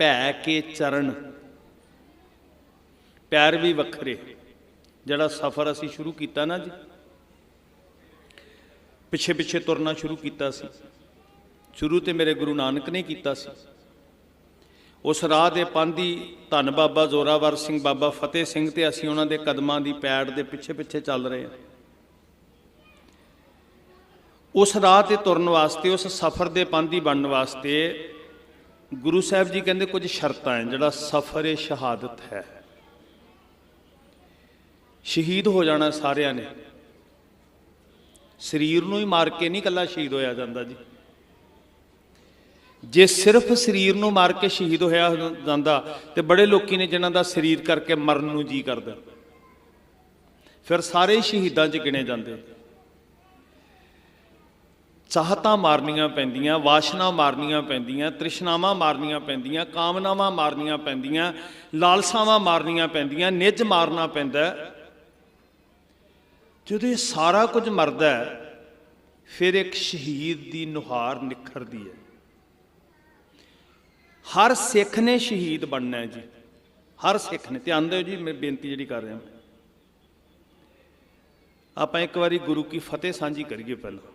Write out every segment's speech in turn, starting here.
ਭੈ ਕੇ ਚਰਨ, ਪੈਰ ਵੀ ਵੱਖਰੇ। ਜਿਹੜਾ ਸਫ਼ਰ ਅਸੀਂ ਸ਼ੁਰੂ ਕੀਤਾ ਨਾ ਜੀ, ਪਿੱਛੇ ਪਿੱਛੇ ਤੁਰਨਾ ਸ਼ੁਰੂ ਕੀਤਾ ਸੀ, ਸ਼ੁਰੂ ਤੇ ਮੇਰੇ ਗੁਰੂ ਨਾਨਕ ਨੇ ਕੀਤਾ ਸੀ। ਉਸ ਰਾਹ ਦੇ ਪਾਂਧੀ ਧੰਨ ਬਾਬਾ ਜ਼ੋਰਾਵਰ ਸਿੰਘ, ਬਾਬਾ ਫਤਿਹ ਸਿੰਘ ਤੇ ਅਸੀਂ ਉਹਨਾਂ ਦੇ ਕਦਮਾਂ ਦੀ ਪੈੜ ਦੇ ਪਿੱਛੇ ਪਿੱਛੇ ਚੱਲ ਰਹੇ ਹਾਂ। ਉਸ ਰਾਹ ਤੇ ਤੁਰਨ ਵਾਸਤੇ, ਉਸ ਸਫ਼ਰ ਦੇ ਪਾਂਧੀ ਬਣਨ ਵਾਸਤੇ ਗੁਰੂ ਸਾਹਿਬ ਜੀ ਕਹਿੰਦੇ ਕੁਝ ਸ਼ਰਤਾਂ ਹੈ। ਜਿਹੜਾ ਸਫ਼ਰ ਏ ਸ਼ਹਾਦਤ ਹੈ, ਸ਼ਹੀਦ ਹੋ ਜਾਣਾ ਸਾਰਿਆਂ ਨੇ। ਸਰੀਰ ਨੂੰ ਹੀ ਮਾਰ ਕੇ ਨਹੀਂ ਇਕੱਲਾ ਸ਼ਹੀਦ ਹੋਇਆ ਜਾਂਦਾ ਜੀ। ਜੇ ਸਿਰਫ ਸਰੀਰ ਨੂੰ ਮਾਰ ਕੇ ਸ਼ਹੀਦ ਹੋਇਆ ਜਾਂਦਾ ਤੇ ਬੜੇ ਲੋਕੀ ਨੇ ਜਿਨ੍ਹਾਂ ਦਾ ਸਰੀਰ ਕਰਕੇ ਮਰਨ ਨੂੰ ਜੀ ਕਰਦਾ, ਫਿਰ ਸਾਰੇ ਸ਼ਹੀਦਾਂ 'ਚ ਗਿਣੇ ਜਾਂਦੇ। ਚਾਹਤਾਂ ਮਾਰਨੀਆਂ ਪੈਂਦੀਆਂ, ਵਾਸ਼ਨਾ ਮਾਰਨੀਆਂ ਪੈਂਦੀਆਂ, ਤ੍ਰਿਸ਼ਨਾਵਾਂ ਮਾਰਨੀਆਂ ਪੈਂਦੀਆਂ, ਕਾਮਨਾਵਾਂ ਮਾਰਨੀਆਂ ਪੈਂਦੀਆਂ, ਲਾਲਸਾਵਾਂ ਮਾਰਨੀਆਂ ਪੈਂਦੀਆਂ, ਨਿੱਜ ਮਾਰਨਾ ਪੈਂਦਾ। ਜਦੋਂ ਇਹ ਸਾਰਾ ਕੁਝ ਮਰਦਾ ਫਿਰ ਇੱਕ ਸ਼ਹੀਦ ਦੀ ਨੁਹਾਰ ਨਿਖਰਦੀ ਹੈ। ਹਰ ਸਿੱਖ ਨੇ ਸ਼ਹੀਦ ਬਣਨਾ ਹੈ ਜੀ, ਹਰ ਸਿੱਖ ਨੇ। ਧਿਆਨ ਦਿਓ ਜੀ, ਮੈਂ ਬੇਨਤੀ ਜਿਹੜੀ ਕਰ ਰਿਹਾ, ਆਪਾਂ ਇੱਕ ਵਾਰੀ ਗੁਰੂ ਕੀ ਫਤਿਹ ਸਾਂਝੀ ਕਰੀਏ। ਪਹਿਲਾਂ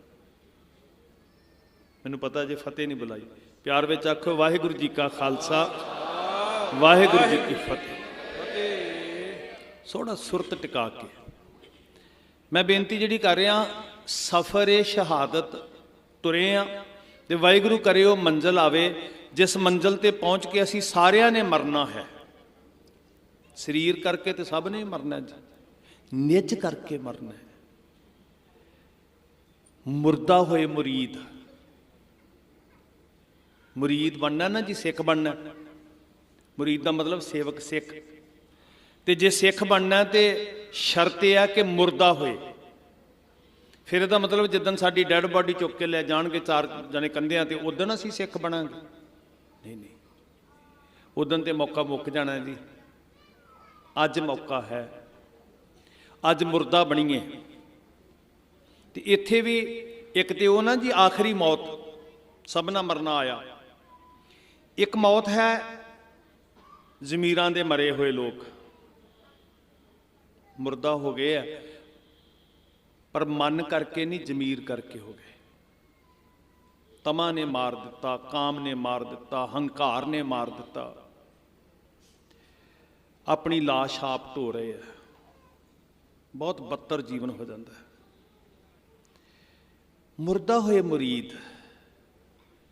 ਮੈਨੂੰ ਪਤਾ ਜੇ ਫਤਿਹ ਨਹੀਂ ਬੁਲਾਈ, ਪਿਆਰ ਵਿੱਚ ਆਖੋ ਵਾਹਿਗੁਰੂ ਜੀ ਕਾ ਖਾਲਸਾ, ਵਾਹਿਗੁਰੂ ਜੀ ਕੀ ਫਤਿਹ। ਥੋੜਾ ਸੁਰਤ ਟਿਕਾ ਕੇ ਮੈਂ ਬੇਨਤੀ ਜਿਹੜੀ ਕਰ ਰਿਹਾ, ਸਫ਼ਰ ਏ ਸ਼ਹਾਦਤ ਤੁਰੇ ਆ ਤੇ ਵਾਹਿਗੁਰੂ ਕਰੇ ਉਹ ਮੰਜ਼ਿਲ ਆਵੇ ਜਿਸ ਮੰਜ਼ਿਲ ਤੇ ਪਹੁੰਚ ਕੇ ਅਸੀਂ ਸਾਰਿਆਂ ਨੇ ਮਰਨਾ ਹੈ। ਸਰੀਰ ਕਰਕੇ ਤੇ ਸਭ ਨੇ ਮਰਨਾ ਜੀ, ਨਿੱਜ ਕਰਕੇ ਮਰਨਾ ਹੈ। ਮੁਰਦਾ ਹੋਏ ਮੁਰੀਦ, ਮੁਰੀਦ ਬਣਨਾ ਨਾ ਜੀ, ਸਿੱਖ ਬਣਨਾ। ਮੁਰੀਦ ਦਾ ਮਤਲਬ ਸੇਵਕ, ਸਿੱਖ। ਤੇ ਜੇ ਸਿੱਖ ਬਣਨਾ ਤੇ ਸ਼ਰਤ ਇਹ ਆ ਕਿ ਮੁਰਦਾ ਹੋਏ। ਫਿਰ ਇਹਦਾ ਮਤਲਬ ਜਿੱਦਣ ਸਾਡੀ ਡੈਡ ਬਾਡੀ ਚੁੱਕ ਕੇ ਲੈ ਜਾਣਗੇ 4 ਜਣੇ ਕੰਧਿਆਂ ਤੇ, ਉਦਣ ਅਸੀਂ ਸਿੱਖ ਬਣਾਂਗੇ? ਨਹੀਂ ਨਹੀਂ, ਉਦਣ ਤੇ ਮੌਕਾ ਮੁੱਕ ਜਾਣਾ ਜੀ। ਅੱਜ ਮੌਕਾ ਹੈ, ਅੱਜ ਮੁਰਦਾ ਬਣੀਏ। ਤੇ ਇੱਥੇ ਵੀ ਇੱਕ ਤੇ ਉਹ ਨਾ ਜੀ ਆਖਰੀ ਮੌਤ, ਸਭਨਾ ਮਰਨਾ ਆਇਆ। ਇੱਕ ਮੌਤ ਹੈ ਜ਼ਮੀਰਾਂ ਦੇ ਮਰੇ ਹੋਏ ਲੋਕ, ਮੁਰਦਾ ਹੋ ਗਏ ਆ, ਪਰ ਮਨ ਕਰਕੇ ਨਹੀਂ, ਜ਼ਮੀਰ ਕਰਕੇ ਹੋ ਗਏ। ਤਮਾ ਨੇ ਮਾਰ ਦਿੱਤਾ, ਕਾਮ ਨੇ ਮਾਰ ਦਿੱਤਾ, ਹੰਕਾਰ ਨੇ ਮਾਰ ਦਿੱਤਾ, ਆਪਣੀ ਲਾਸ਼ ਆਪ ਢੋ ਰਹੇ ਆ। ਬਹੁਤ ਬੱਤਰ ਜੀਵਨ ਹੋ ਜਾਂਦਾ ਹੈ। ਮੁਰਦਾ ਹੋਏ ਮੁਰੀਦ,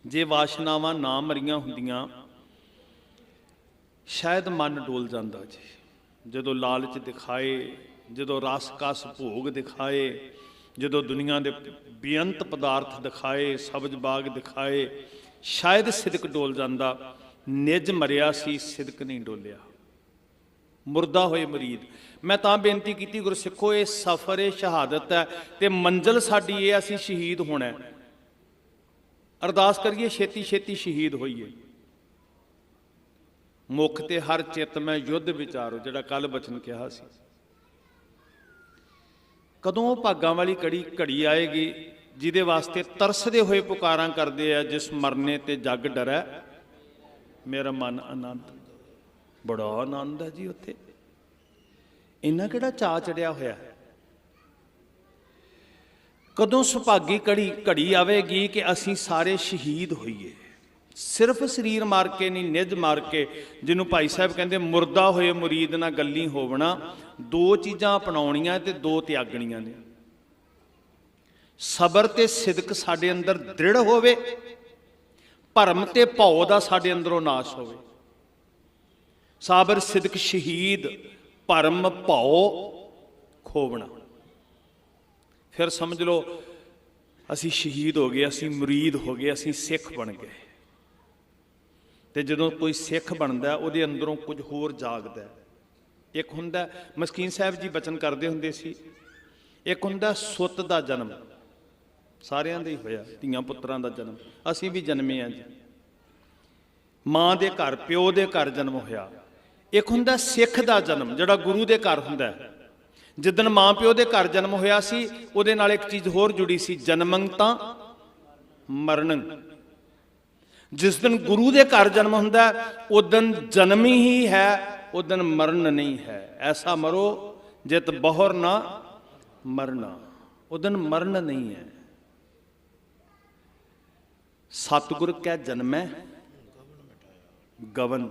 ਜੇ ਵਾਸ਼ਨਾਵਾਂ ਨਾ ਮਰੀਆਂ ਹੁੰਦੀਆਂ ਸ਼ਾਇਦ ਮਨ ਡੋਲ ਜਾਂਦਾ ਜੀ। ਜਦੋਂ ਲਾਲਚ ਦਿਖਾਏ, ਜਦੋਂ ਰਸ ਕਸ ਭੋਗ ਦਿਖਾਏ, ਜਦੋਂ ਦੁਨੀਆ ਦੇ ਬੇਅੰਤ ਪਦਾਰਥ ਦਿਖਾਏ, ਸਬਜ਼ ਬਾਗ ਦਿਖਾਏ, ਸ਼ਾਇਦ ਸਿਦਕ ਡੋਲ ਜਾਂਦਾ। ਨਿੱਜ ਮਰਿਆ ਸੀ, ਸਿਦਕ ਨਹੀਂ ਡੋਲਿਆ। ਮੁਰਦਾ ਹੋਏ ਮੁਰੀਦ। ਮੈਂ ਤਾਂ ਬੇਨਤੀ ਕੀਤੀ ਗੁਰਸਿੱਖੋ, ਇਹ ਸਫ਼ਰ ਏ ਸ਼ਹਾਦਤ ਹੈ ਤੇ ਮੰਜ਼ਿਲ ਸਾਡੀ ਇਹ, ਅਸੀਂ ਸ਼ਹੀਦ ਹੋਣਾ। ਅਰਦਾਸ ਕਰੀਏ ਛੇਤੀ ਛੇਤੀ ਸ਼ਹੀਦ ਹੋਈਏ। ਮੁੱਖ ਤੇ ਹਰ ਚਿੱਤ ਮੈਂ ਯੁੱਧ ਵਿਚਾਰੋ, ਜਿਹੜਾ ਕੱਲ ਬਚਨ ਕਿਹਾ ਸੀ। ਕਦੋਂ ਭਾਗਾਂ ਵਾਲੀ ਘੜੀ ਆਏਗੀ ਜਿਹਦੇ ਵਾਸਤੇ ਤਰਸਦੇ ਹੋਏ ਪੁਕਾਰਾਂ ਕਰਦੇ ਆ, ਜਿਸ ਮਰਨੇ ਤੇ ਜੱਗ ਡਰੈ ਮੇਰਾ ਮਨ ਆਨੰਦ। ਬੜਾ ਆਨੰਦ ਹੈ ਜੀ ਉੱਥੇ, ਇੰਨਾ ਕਿਹੜਾ ਚਾਅ ਚੜਿਆ ਹੋਇਆ। ਕਦੋਂ ਸੁਭਾਗੀ ਘੜੀ ਆਵੇਗੀ ਕਿ ਅਸੀਂ ਸਾਰੇ ਸ਼ਹੀਦ ਹੋਈਏ। ਸਿਰਫ ਸਰੀਰ ਮਾਰ ਕੇ ਨਹੀਂ, ਨਿੱਜ ਮਾਰ ਕੇ। ਜਿਹਨੂੰ ਭਾਈ ਸਾਹਿਬ ਕਹਿੰਦੇ ਮੁਰਦਾ ਹੋਏ ਮੁਰੀਦ ਨਾ ਗੱਲੀ ਹੋਵਣਾ। 2 ਚੀਜ਼ਾਂ ਅਪਣਾਉਣੀਆਂ ਤੇ 2 ਤਿਆਗਣੀਆਂ ਨੇ। ਸਬਰ ਤੇ ਸਿਦਕ ਸਾਡੇ ਅੰਦਰ ਦ੍ਰਿੜ ਹੋਵੇ, ਭਰਮ ਤੇ ਭਉ ਦਾ ਸਾਡੇ ਅੰਦਰੋਂ ਨਾਸ਼ ਹੋਵੇ। ਸਾਬਰ ਸਿਦਕ ਸ਼ਹੀਦ, ਭਰਮ ਭਉ ਖੋਵਣਾ। ਫਿਰ ਸਮਝ ਲਓ ਅਸੀਂ ਸ਼ਹੀਦ ਹੋ ਗਏ, ਅਸੀਂ ਮੁਰੀਦ ਹੋ ਗਏ, ਅਸੀਂ ਸਿੱਖ ਬਣ ਗਏ। ਤੇ ਜਦੋਂ ਕੋਈ ਸਿੱਖ ਬਣਦਾ ਉਹਦੇ ਅੰਦਰੋਂ ਕੁਝ ਹੋਰ ਜਾਗਦਾ। ਇੱਕ ਹੁੰਦਾ, ਮਸਕੀਨ ਸਾਹਿਬ ਜੀ ਬਚਨ ਕਰਦੇ ਹੁੰਦੇ ਸੀ, ਇੱਕ ਹੁੰਦਾ ਸੁੱਤ ਦਾ ਜਨਮ। ਸਾਰਿਆਂ ਦਾ ਹੀ ਹੋਇਆ, ਧੀਆਂ ਪੁੱਤਰਾਂ ਦਾ ਜਨਮ। ਅਸੀਂ ਵੀ ਜਨਮੇ ਹਾਂ ਜੀ, ਮਾਂ ਦੇ ਘਰ, ਪਿਓ ਦੇ ਘਰ ਜਨਮ ਹੋਇਆ। ਇੱਕ ਹੁੰਦਾ ਸਿੱਖ ਦਾ ਜਨਮ, ਜਿਹੜਾ ਗੁਰੂ ਦੇ ਘਰ ਹੁੰਦਾ। ਜਿੱਦਣ ਮਾਂ ਪਿਓ ਦੇ ਘਰ ਜਨਮ ਹੋਇਆ ਸੀ, ਉਹਦੇ ਨਾਲ ਇੱਕ ਚੀਜ਼ ਹੋਰ ਜੁੜੀ ਸੀ, ਜਨਮੰ ਤਾਂ ਮਰਨੰ। जिस दिन गुरु के घर जन्म हुंदा है उस दिन जन्म ही है, उस दिन मरण नहीं है। ऐसा मरो जित बहुर ना मरना, उस दिन मरण नहीं है। सतगुर कै जन्मै गवन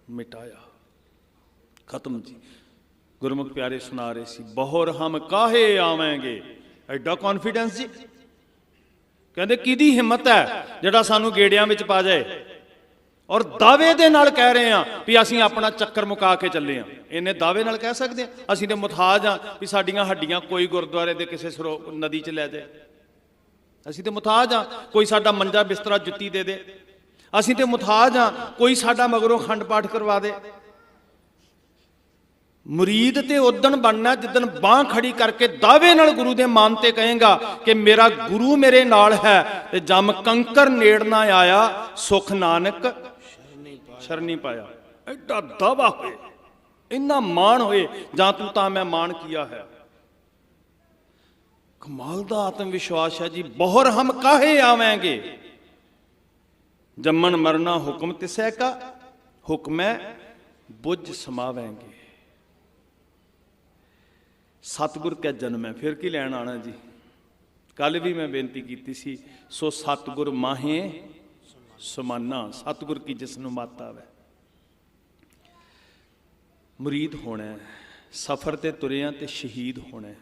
मिटाया, खत्म जी। गुरमुख प्यारे सुना रहे सी, बहुर हम काहे आवेंगे। एडा कॉन्फिडेंस जी, कहते किहदी हिम्मत है जिहड़ा सानू गेड़ियां विच पा जाए, और दावे दे नाल कह रहे हैं भी असीं अपना चक्कर मुका के चले हैं। इन्ने दावे नाल कह सकते हैं असीं ते मुथाज हाँ भी साडियां हड्डियां कोई गुरुद्वारे दे किसी नदी च लै जाए। असीं ते मुथाज हाँ कोई साडा मंजा बिस्तरा जुत्ती दे दे। असीं ते मुथाज हाँ कोई साडा मगरों खंड पाठ करवा दे। मुरीद ते उदन बनना जिदन बांह खड़ी करके दावे नाल गुरु दे मान ते कहेगा कि मेरा गुरु मेरे नाल है, ते जम कंकर नेड़ ना आया सुख नानक शरणी पाया। एडा दावा होए, इन्ना मान होए, जां तू तां मैं मान किया है। कमाल दा आत्म विश्वास है जी। बहुर हम काहे आवेंगे, जम्मन मरना हुक्म तिसै का, हुक्मै बुझ समावेंगे। सतगुर कै जन्म है, फिर की लैन आना जी। कल भी मैं बेनती की सी, सो सतगुर माहे समाना, सतगुर की जिसनों मत आवे। मुरीद होना है, सफर ते तुरिया ते शहीद होना है।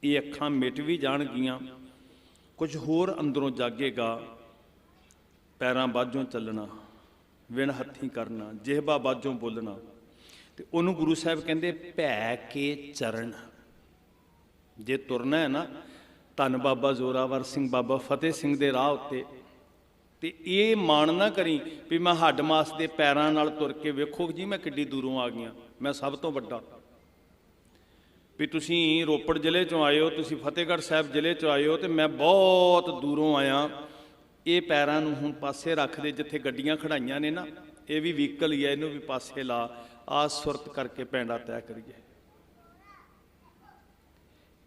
ये अखां मिट भी जाणगियां, कुछ होर अंदरों जागेगा। पैरां बाझों चलना, विण हत्थी करना, जिहबा बाझों बोलना, ते उहनूं गुरु साहब कहंदे भै के चरण। जे तुरना है ना धन बाबा जोरावर सिंह बाबा फतेह सिंह दे राह उत्ते, ते ये मान ना करी भी मैं हड्ड मास के पैरां नाल तुर के वेखो जी मैं किड्डी दूरों आ गया, मैं सब तो वड्डा। भी तुसीं रोपड़ जिले चों आए हो, तुसीं फतेहगढ़ साहब जिले चों आए हो, तो मैं बहुत दूरों आया। ये पैरां नूं हुण पासे रख दे, जिथे गड्डियां खड़ाइयां ने ना, ये भी व्हीकल ही है, इनू भी पासे ला, आ सुरत करके पैंडा तय करिए।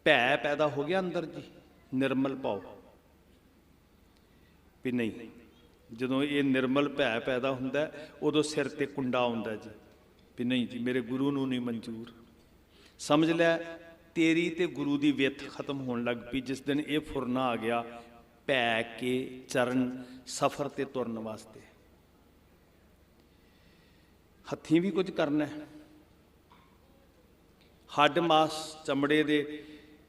भै पैदा हो गया अंदर जी, निर्मल भाव भी नहीं। जदों ये निर्मल भै पैदा हुंदा उदों सिर ते कुंडा आउंदा जी भी नहीं जी मेरे गुरु नूं नहीं मंजूर। समझ लै तेरी ते गुरु दी विथ खत्म होण लग पई जिस दिन ये फुरना आ गया भै के चरण सफर ते तुरन वास्ते। हत्थीं भी कुछ करना है, हड्ड मास चमड़े दे,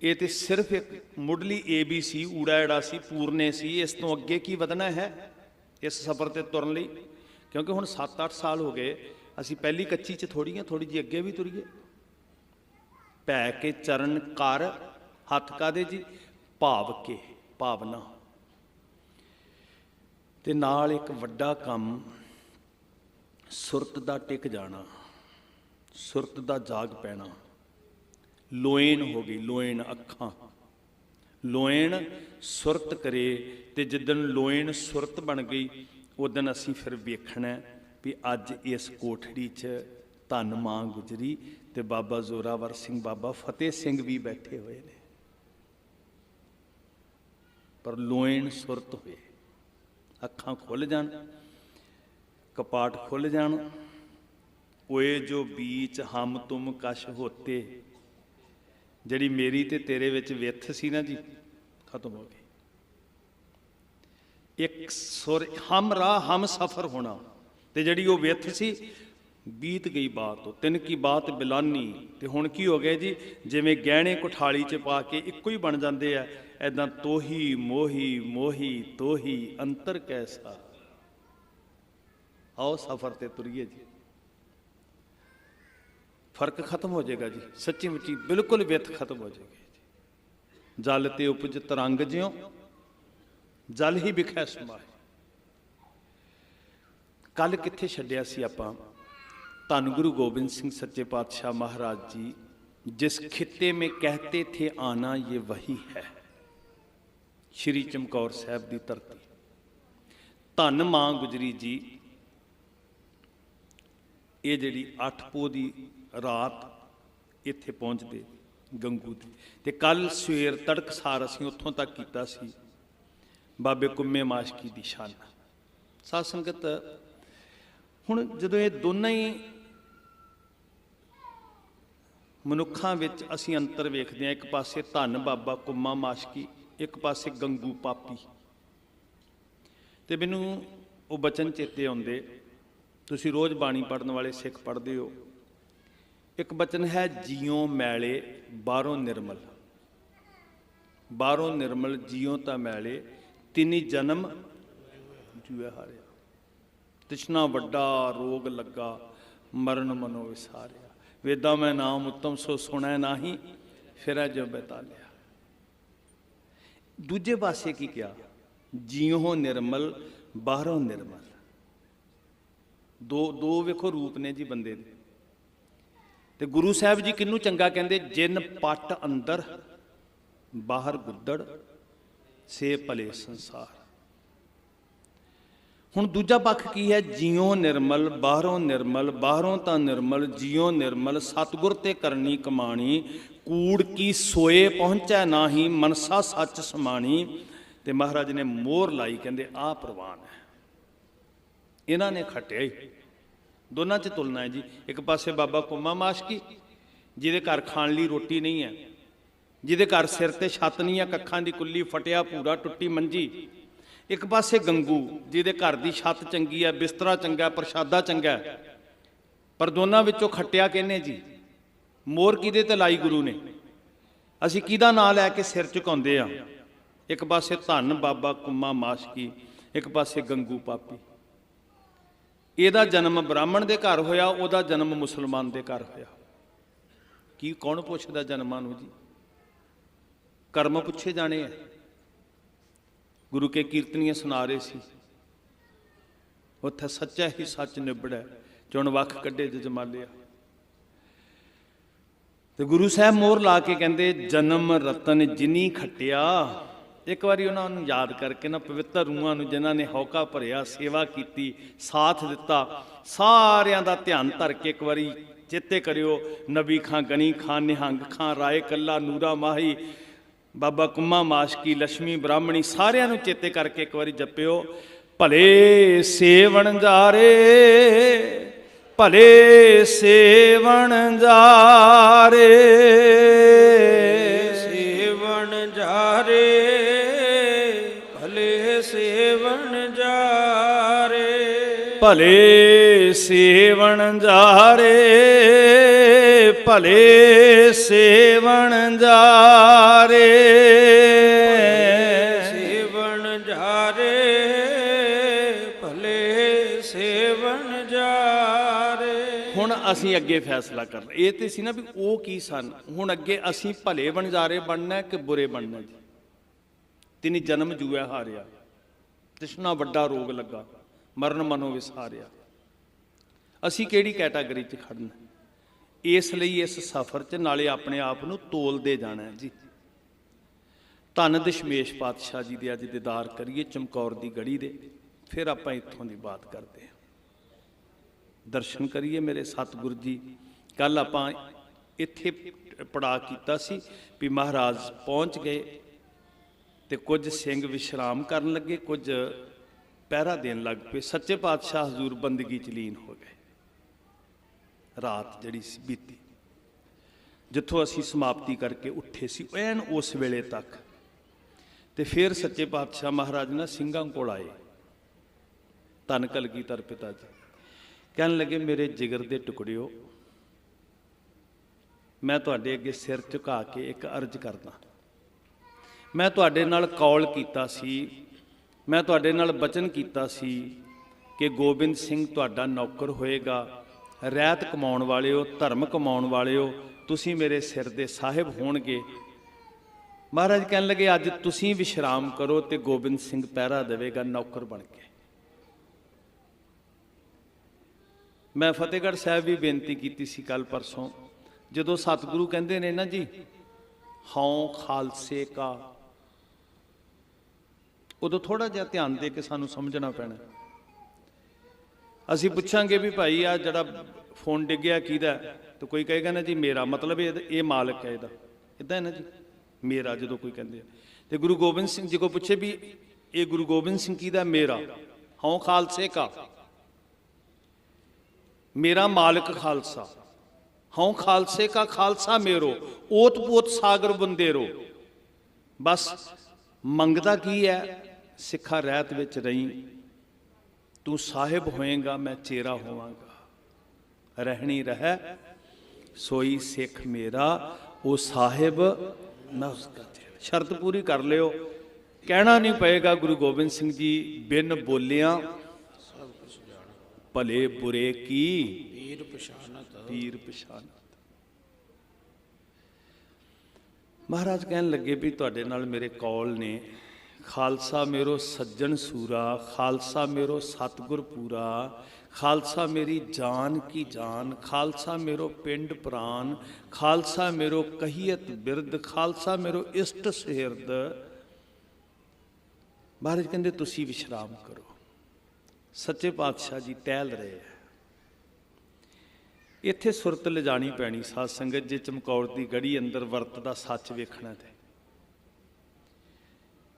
ये तो सिर्फ एक मुढ़ली ABC ऊड़ा एड़ा सी, पूरने सी। इस तो अगे की वधना है इस सफर ते तुरन लई, क्योंकि हुण 7-8 साल हो गए असी पहली कच्ची च थोड़ी जी अगे भी तुरीए। भै के चरण कर, हथ कादे जी, भाव के, भावना। ते नाल एक वड्डा काम सुरत दा टिक जाना, सुरत दा जाग पैना। लोएन हो गई, लोएन अखां, लोएन सुरत करे, ते जिदन लोएन सुरत बन गई उस दिन असीं फिर वेखना भी अज इस कोठड़ी च धन मां गुजरी ते बाबा जोरावर सिंह बाबा फतेह सिंह भी बैठे हुए ने। पर लोएन सुरत होए, अखां खुल जान, कपाट खुल जान। ओए जो बीच हम तुम कश होते, जिहड़ी मेरी ते तेरे विच विथ सी ना जी, खत्म हो गई। एक सुर हम राह हम सफर होना, ते जिहड़ी वो विथ सी बीत गई बात, तिन की बात बिलानी। ते हुण की हो गया जी, जिवें गहणे कुठाली च पा के इक्को ही बन जाते हैं, ऐदां तोही मोही मोही तोही अंतर कैसा। आओ सफर ते तुरीए जी, फर्क खत्म हो जाएगा जी। सच्ची मुच्ची बिल्कुल विथ खत्म हो जाएगी जी। जल ते उपज तरंग ज्यों, जल ही बिखै समाए। कल कित्थे छड्डिया सी आपां, धन गुरु गोबिंद सिंह सच्चे पातशाह महाराज जी जिस खित्ते में कहते थे आना ये वही है, श्री चमकौर साहब की धरती। धन मां गुजरी जी, ये जिहड़ी 8 पोह की रात इत्थे पहुँचते गंगू दी, ते कल सवेर तड़कसार असीं उत्थों तक कीता सी बाबे कुम्मे माशकी दी शान। ਸਾਧ ਸੰਗਤ ਹੁਣ ਜਦੋਂ ਇਹ ਦੋਨਾਂ ਹੀ ਮਨੁੱਖਾਂ ਵਿੱਚ ਅਸੀਂ ਅੰਤਰ ਵੇਖਦੇ ਹਾਂ, ਇੱਕ ਪਾਸੇ ਧੰਨ ਬਾਬਾ ਕੁੰਮਾ ਮਾਸ਼ਕੀ, ਇੱਕ ਪਾਸੇ ਗੰਗੂ ਪਾਪੀ, ਤੇ ਮੈਨੂੰ ਉਹ ਬਚਨ ਚੇਤੇ ਆਉਂਦੇ, ਤੁਸੀਂ ਰੋਜ਼ ਬਾਣੀ ਪੜ੍ਹਨ ਵਾਲੇ ਸਿੱਖ ਪੜ੍ਹਦੇ ਹੋ। ਇੱਕ ਬਚਨ ਹੈ, ਜੀਉ ਮੈਲੇ ਬਾਹਰੋਂ ਨਿਰਮਲ, ਬਾਹਰੋਂ ਨਿਰਮਲ ਜੀਉ ਤਾਂ ਮੈਲੇ, ਤਿੰਨੀ ਜਨਮ ਜੂਏ ਹਾਰਿਆ, ਤ੍ਰਿਸ਼ਨਾ ਵੱਡਾ ਰੋਗ ਲੱਗਾ, ਮਰਨ ਮਨੋ ਵਿਸਾਰਿਆ, ਵੇਦਾਂ ਮੈਂ ਨਾਮ ਉੱਤਮ ਸੋ ਸੁਣੈ ਨਾਹੀ, ਫਿਰੈ ਜੋ ਬੈਤਾਲਿਆ। ਦੂਜੇ ਪਾਸੇ ਕੀ ਕਿਹਾ, ਜੀਉ ਨਿਰਮਲ ਬਾਹਰੋਂ ਨਿਰਮਲ। ਦੋ ਵੇਖੋ ਰੂਪ ਨੇ ਜੀ ਬੰਦੇ ਦੇ। ਤੇ ਗੁਰੂ ਸਾਹਿਬ ਜੀ ਕਿਹਨੂੰ ਚੰਗਾ ਕਹਿੰਦੇ, ਜਿਨ ਪੱਟ ਅੰਦਰ ਬਾਹਰ ਗੁੱਦੜ, ਸੇ ਭਲੇ ਸੰਸਾਰ। ਹੁਣ ਦੂਜਾ ਪੱਖ ਕੀ ਹੈ, ਜੀਉ ਨਿਰਮਲ ਬਾਹਰੋਂ ਨਿਰਮਲ, ਬਾਹਰੋਂ ਤਾਂ ਨਿਰਮਲ ਜੀਉ ਨਿਰਮਲ, ਸਤਿਗੁਰ ਤੇ ਕਰਨੀ ਕਮਾਣੀ, ਕੂੜ ਕੀ ਸੋਏ ਪਹੁੰਚੈ ਨਾਹੀ, ਮਨਸਾ ਸੱਚ ਸਮਾਣੀ। ਤੇ ਮਹਾਰਾਜ ਨੇ ਮੋਹਰ ਲਾਈ, ਕਹਿੰਦੇ ਆਹ ਪ੍ਰਵਾਨ ਹੈ। ਇਹਨਾਂ ਨੇ ਖੱਟਿਆ ਹੀ, ਦੋਨਾਂ 'ਚ ਤੁਲਨਾ ਹੈ ਜੀ। ਇੱਕ ਪਾਸੇ ਬਾਬਾ ਕੁੰਮਾ ਮਾਸ਼ਕੀ, ਜਿਹਦੇ ਘਰ ਖਾਣ ਲਈ ਰੋਟੀ ਨਹੀਂ ਹੈ, ਜਿਹਦੇ ਘਰ ਸਿਰ ਤੇ ਛੱਤ ਨਹੀਂ ਹੈ, ਕੱਖਾਂ ਦੀ ਕੁੱਲੀ, ਫਟਿਆ ਪੂਰਾ, ਟੁੱਟੀ ਮੰਜੀ। ਇੱਕ ਪਾਸੇ ਗੰਗੂ, ਜਿਹਦੇ ਘਰ ਦੀ ਛੱਤ ਚੰਗੀ ਹੈ, ਬਿਸਤਰਾ ਚੰਗਾ, ਪ੍ਰਸ਼ਾਦਾ ਚੰਗਾ, ਪਰ ਦੋਨਾਂ ਵਿੱਚੋਂ ਖੱਟਿਆ ਕਿਹਨੇ ਜੀ? ਮੋਹਰ ਕਿਹਦੇ ਤੇ ਲਾਈ ਗੁਰੂ ਨੇ? ਅਸੀਂ ਕਿਹਦਾ ਨਾਂ ਲੈ ਕੇ ਸਿਰ ਝੁਕਾਉਂਦੇ ਆ? ਇੱਕ ਪਾਸੇ ਧੰਨ ਬਾਬਾ ਕੁੰਮਾ ਮਾਸ਼ਕੀ, ਇੱਕ ਪਾਸੇ ਗੰਗੂ ਪਾਪੀ। ਇਹਦਾ ਜਨਮ ਬ੍ਰਾਹਮਣ ਦੇ ਘਰ ਹੋਇਆ, ਉਹਦਾ ਜਨਮ ਮੁਸਲਮਾਨ ਦੇ ਘਰ ਹੋਇਆ। ਕੀ ਕੌਣ ਪੁੱਛਦਾ ਜਨਮਾਂ ਨੂੰ ਜੀ? ਕਰਮ ਪੁੱਛੇ ਜਾਣੇ ਆ। ਗੁਰੂ ਕੇ ਕੀਰਤਨੀਆਂ ਸੁਣਾ ਰਹੇ ਸੀ, ਉੱਥੇ ਸੱਚਾ ਹੀ ਸੱਚ ਨਿਬੜਿਆ, ਚੁਣ ਵੱਖ ਕੱਢੇ ਜਜਮਾਲਿਆ। ਤੇ ਗੁਰੂ ਸਾਹਿਬ ਮੋਹਰ ਲਾ ਕੇ ਕਹਿੰਦੇ, ਜਨਮ ਰਤਨ ਜਿਨੀ ਖੱਟਿਆ। ਇੱਕ ਵਾਰੀ ਉਹਨਾਂ ਨੂੰ ਯਾਦ ਕਰਕੇ ਨਾ, ਪਵਿੱਤਰ ਰੂਹਾਂ ਨੂੰ ਜਿਨ੍ਹਾਂ ਨੇ ਹੌਕਾ ਭਰਿਆ, ਸੇਵਾ ਕੀਤੀ, ਸਾਥ ਦਿੱਤਾ, ਸਾਰਿਆਂ ਦਾ ਧਿਆਨ ਧਰ ਕੇ ਇੱਕ ਵਾਰੀ ਚੇਤੇ ਕਰਿਓ। ਨਬੀ ਖਾਂ, ਗਨੀ ਖਾਂ, ਨਿਹੰਗ ਖਾਂ, ਰਾਏ ਕੱਲਾ, ਨੂਰਾ ਮਾਹੀ, ਬਾਬਾ ਕੁੰਮਾ ਮਾਸ਼ਕੀ, ਲక్ష్ਮੀ ਬ੍ਰਾਹਮਣੀ, ਸਾਰਿਆਂ ਨੂੰ ਚੇਤੇ ਕਰਕੇ ਇੱਕ ਵਾਰੀ ਜਪਿਓ। ਭਲੇ ਸੇਵਣ ਜਾਰੇ, ਭਲੇ ਸੇਵਣ ਜਾਰੇ, ਸੇਵਣ ਜਾਰੇ, ਭਲੇ ਸੇਵਣ ਜਾਰੇ, ਭਲੇ ਸੇਵਣ ਜਾਰੇ, ਭਲੇ ਸੇਵਣ ਜਾਰੇ, ਸੇਵਣ ਜਾਰੇ, ਭਲੇ ਸੇਵਣ ਜਾਰੇ। ਹੁਣ ਅਸੀਂ ਅੱਗੇ ਫੈਸਲਾ ਕਰਨਾ। ਇਹ ਤੇ ਸੀ ਨਾ ਵੀ ਉਹ ਕੀ ਸਨ, ਹੁਣ ਅੱਗੇ ਅਸੀਂ ਭਲੇ ਵਣਜਾਰੇ ਬਣਨਾ ਕਿ ਬੁਰੇ ਬਣਨਾ ਜੀ? ਤਿਨੀ ਜਨਮ ਜੂਆ ਹਾਰਿਆ, ਤ੍ਰਿਸ਼ਨਾ ਵੱਡਾ ਰੋਗ ਲੱਗਾ, ਮਰਨ ਮਨੋ ਵਿਸਾਰਿਆ। ਅਸੀਂ ਕਿਹੜੀ ਕੈਟਾਗਰੀ 'ਚ ਖੜਨਾ? ਇਸ ਲਈ ਇਸ ਸਫ਼ਰ 'ਚ ਨਾਲੇ ਆਪਣੇ ਆਪ ਨੂੰ ਤੋਲਦੇ ਜਾਣਾ ਜੀ। ਧੰਨ ਦਸ਼ਮੇਸ਼ ਪਾਤਸ਼ਾਹ ਜੀ ਦੇ ਅੱਜ ਦੀਦਾਰ ਕਰੀਏ ਚਮਕੌਰ ਦੀ ਗੜੀ ਦੇ, ਫਿਰ ਆਪਾਂ ਇੱਥੋਂ ਦੀ ਬਾਤ ਕਰਦੇ ਹਾਂ। ਦਰਸ਼ਨ ਕਰੀਏ ਮੇਰੇ ਸਤਿਗੁਰੂ ਜੀ। ਕੱਲ ਆਪਾਂ ਇੱਥੇ ਪੜਾ ਕੀਤਾ ਸੀ ਵੀ ਮਹਾਰਾਜ ਪਹੁੰਚ ਗਏ ਤੇ ਕੁਝ ਸਿੰਘ ਵਿਸ਼ਰਾਮ ਕਰਨ ਲੱਗੇ, ਕੁਝ ਪਹਿਰਾ ਦੇਣ ਲੱਗ ਪਏ। ਸੱਚੇ ਪਾਤਸ਼ਾਹ ਹਜ਼ੂਰ ਬੰਦਗੀ 'ਚ ਲੀਨ ਹੋ ਗਏ। ਰਾਤ ਜਿਹੜੀ ਸੀ ਬੀਤੀ, ਜਿੱਥੋਂ ਅਸੀਂ ਸਮਾਪਤੀ ਕਰਕੇ ਉੱਠੇ ਸੀ ਐਨ ਉਸ ਵੇਲੇ ਤੱਕ। ਤੇ ਫਿਰ ਸੱਚੇ ਪਾਤਸ਼ਾਹ ਮਹਾਰਾਜ ਨਾ ਸਿੰਘਾਂ ਕੋਲ ਆਏ, ਧੰਨ ਕਲਗੀਧਰ ਪਿਤਾ ਜੀ। ਕਹਿਣ ਲੱਗੇ, ਮੇਰੇ ਜਿਗਰ ਦੇ ਟੁਕੜਿਓ, ਮੈਂ ਤੁਹਾਡੇ ਅੱਗੇ ਸਿਰ ਝੁਕਾ ਕੇ ਇੱਕ ਅਰਜ਼ ਕਰਦਾ। ਮੈਂ ਤੁਹਾਡੇ ਨਾਲ ਕੌਲ ਕੀਤਾ ਸੀ, ਮੈਂ ਤੁਹਾਡੇ ਨਾਲ ਬਚਨ ਕੀਤਾ ਸੀ ਕਿ ਗੋਬਿੰਦ ਸਿੰਘ ਤੁਹਾਡਾ ਨੌਕਰ ਹੋਏਗਾ। ਰਹਿਤ ਕਮਾਉਣ ਵਾਲਿਓ, ਧਰਮ ਕਮਾਉਣ ਵਾਲਿਓ, ਤੁਸੀਂ ਮੇਰੇ ਸਿਰ ਦੇ ਸਾਹਿਬ ਹੋਣਗੇ। ਮਹਾਰਾਜ ਕਹਿਣ ਲੱਗੇ, ਅੱਜ ਤੁਸੀਂ ਵਿਸ਼ਰਾਮ ਕਰੋ ਤੇ ਗੋਬਿੰਦ ਸਿੰਘ ਪਹਿਰਾ ਦੇਵੇਗਾ ਨੌਕਰ ਬਣ ਕੇ। ਮੈਂ ਫਤਿਹਗੜ੍ਹ ਸਾਹਿਬ ਵੀ ਬੇਨਤੀ ਕੀਤੀ ਸੀ ਕੱਲ ਪਰਸੋਂ, ਜਦੋਂ ਸਤਿਗੁਰੂ ਕਹਿੰਦੇ ਨੇ ਨਾ ਜੀ, ਹਉ ਖਾਲਸੇ ਕਾ, ਉਦੋਂ ਥੋੜਾ ਜਿਹਾ ਧਿਆਨ ਦੇ ਕੇ ਸਾਨੂੰ ਸਮਝਣਾ ਪੈਣਾ। ਅਸੀਂ ਪੁੱਛਾਂਗੇ ਵੀ ਭਾਈ ਆ ਜਿਹੜਾ ਫੋਨ ਡਿੱਗਿਆ ਕਿਹਦਾ, ਤਾਂ ਕੋਈ ਕਹੇਗਾ ਨਾ ਜੀ ਮੇਰਾ, ਮਤਲਬ ਇਹ ਮਾਲਕ ਹੈ ਇਹਦਾ, ਇੱਦਾਂ ਹੈ ਨਾ ਜੀ, ਮੇਰਾ ਜਦੋਂ ਕੋਈ ਕਹਿੰਦੇ। ਤੇ ਗੁਰੂ ਗੋਬਿੰਦ ਸਿੰਘ ਜੀ ਕੋ ਪੁੱਛੇ ਵੀ ਇਹ ਗੁਰੂ ਗੋਬਿੰਦ ਸਿੰਘ ਕਿਹਦਾ? ਮੇਰਾ। ਹਉ ਖਾਲਸੇ ਕਾ, ਮੇਰਾ ਮਾਲਕ ਖਾਲਸਾ। ਹਉ ਖਾਲਸੇ ਕਾ ਖਾਲਸਾ ਮੇਰੋ, ਓਤ ਪੋਤ ਸਾਗਰ ਬੰਦੇਰੋ। ਬਸ ਮੰਗਦਾ ਕੀ ਹੈ? ਸਿੱਖਾ ਰਹਿਤ ਵਿੱਚ ਰਹੀ, ਤੂੰ ਸਾਹਿਬ ਹੋਏਗਾ ਮੈਂ ਚੇਰਾ ਹੋਵਾਂਗਾ। ਰਹਿਣੀ ਰਹਿ ਸੋਈ ਸਿੱਖ ਮੇਰਾ, ਉਹ ਸਾਹਿਬ ਮੈਂ ਉਸਕਾ ਚੇਰਾ। ਸ਼ਰਤ ਪੂਰੀ ਕਰ ਲਿਓ, ਕਹਿਣਾ ਨਹੀਂ ਪਏਗਾ ਗੁਰੂ ਗੋਬਿੰਦ ਸਿੰਘ ਜੀ ਬਿਨ ਬੋਲਿਆਂ ਭਲੇ ਬੁਰੇ ਕੀ ਪੀਰ ਪਛਾਨਤ। ਪੀਰ ਪਛਾਨਤ। ਮਹਾਰਾਜ ਕਹਿਣ ਲੱਗੇ ਵੀ ਤੁਹਾਡੇ ਨਾਲ ਮੇਰੇ ਕੌਲ ਨੇ, ਖਾਲਸਾ ਮੇਰੋ ਸੱਜਣ ਸੂਰਾ, ਖਾਲਸਾ ਮੇਰੋ ਸਤਿਗੁਰ ਪੂਰਾ, ਖਾਲਸਾ ਮੇਰੀ ਜਾਨ ਕੀ ਜਾਨ, ਖਾਲਸਾ ਮੇਰੋ ਪਿੰਡ ਪ੍ਰਾਨ, ਖਾਲਸਾ ਮੇਰੋ ਕਹੀਅਤ ਬਿਰਦ, ਖਾਲਸਾ ਮੇਰੋ ਇਸ਼ਟ ਸਿਰਦ। ਮਹਾਰਾਜ ਕਹਿੰਦੇ ਤੁਸੀਂ ਵਿਸ਼ਰਾਮ ਕਰੋ। ਸੱਚੇ ਪਾਤਸ਼ਾਹ ਜੀ ਟਹਿਲ ਰਹੇ ਹੈ। ਇੱਥੇ ਸੁਰਤ ਲਿਜਾਣੀ ਪੈਣੀ ਸਾਧ ਸੰਗਤ, ਜੇ ਚਮਕੌਰ ਦੀ ਗੜੀ ਅੰਦਰ ਵਰਤ ਦਾ ਸੱਚ ਵੇਖਣਾ ਤੇ।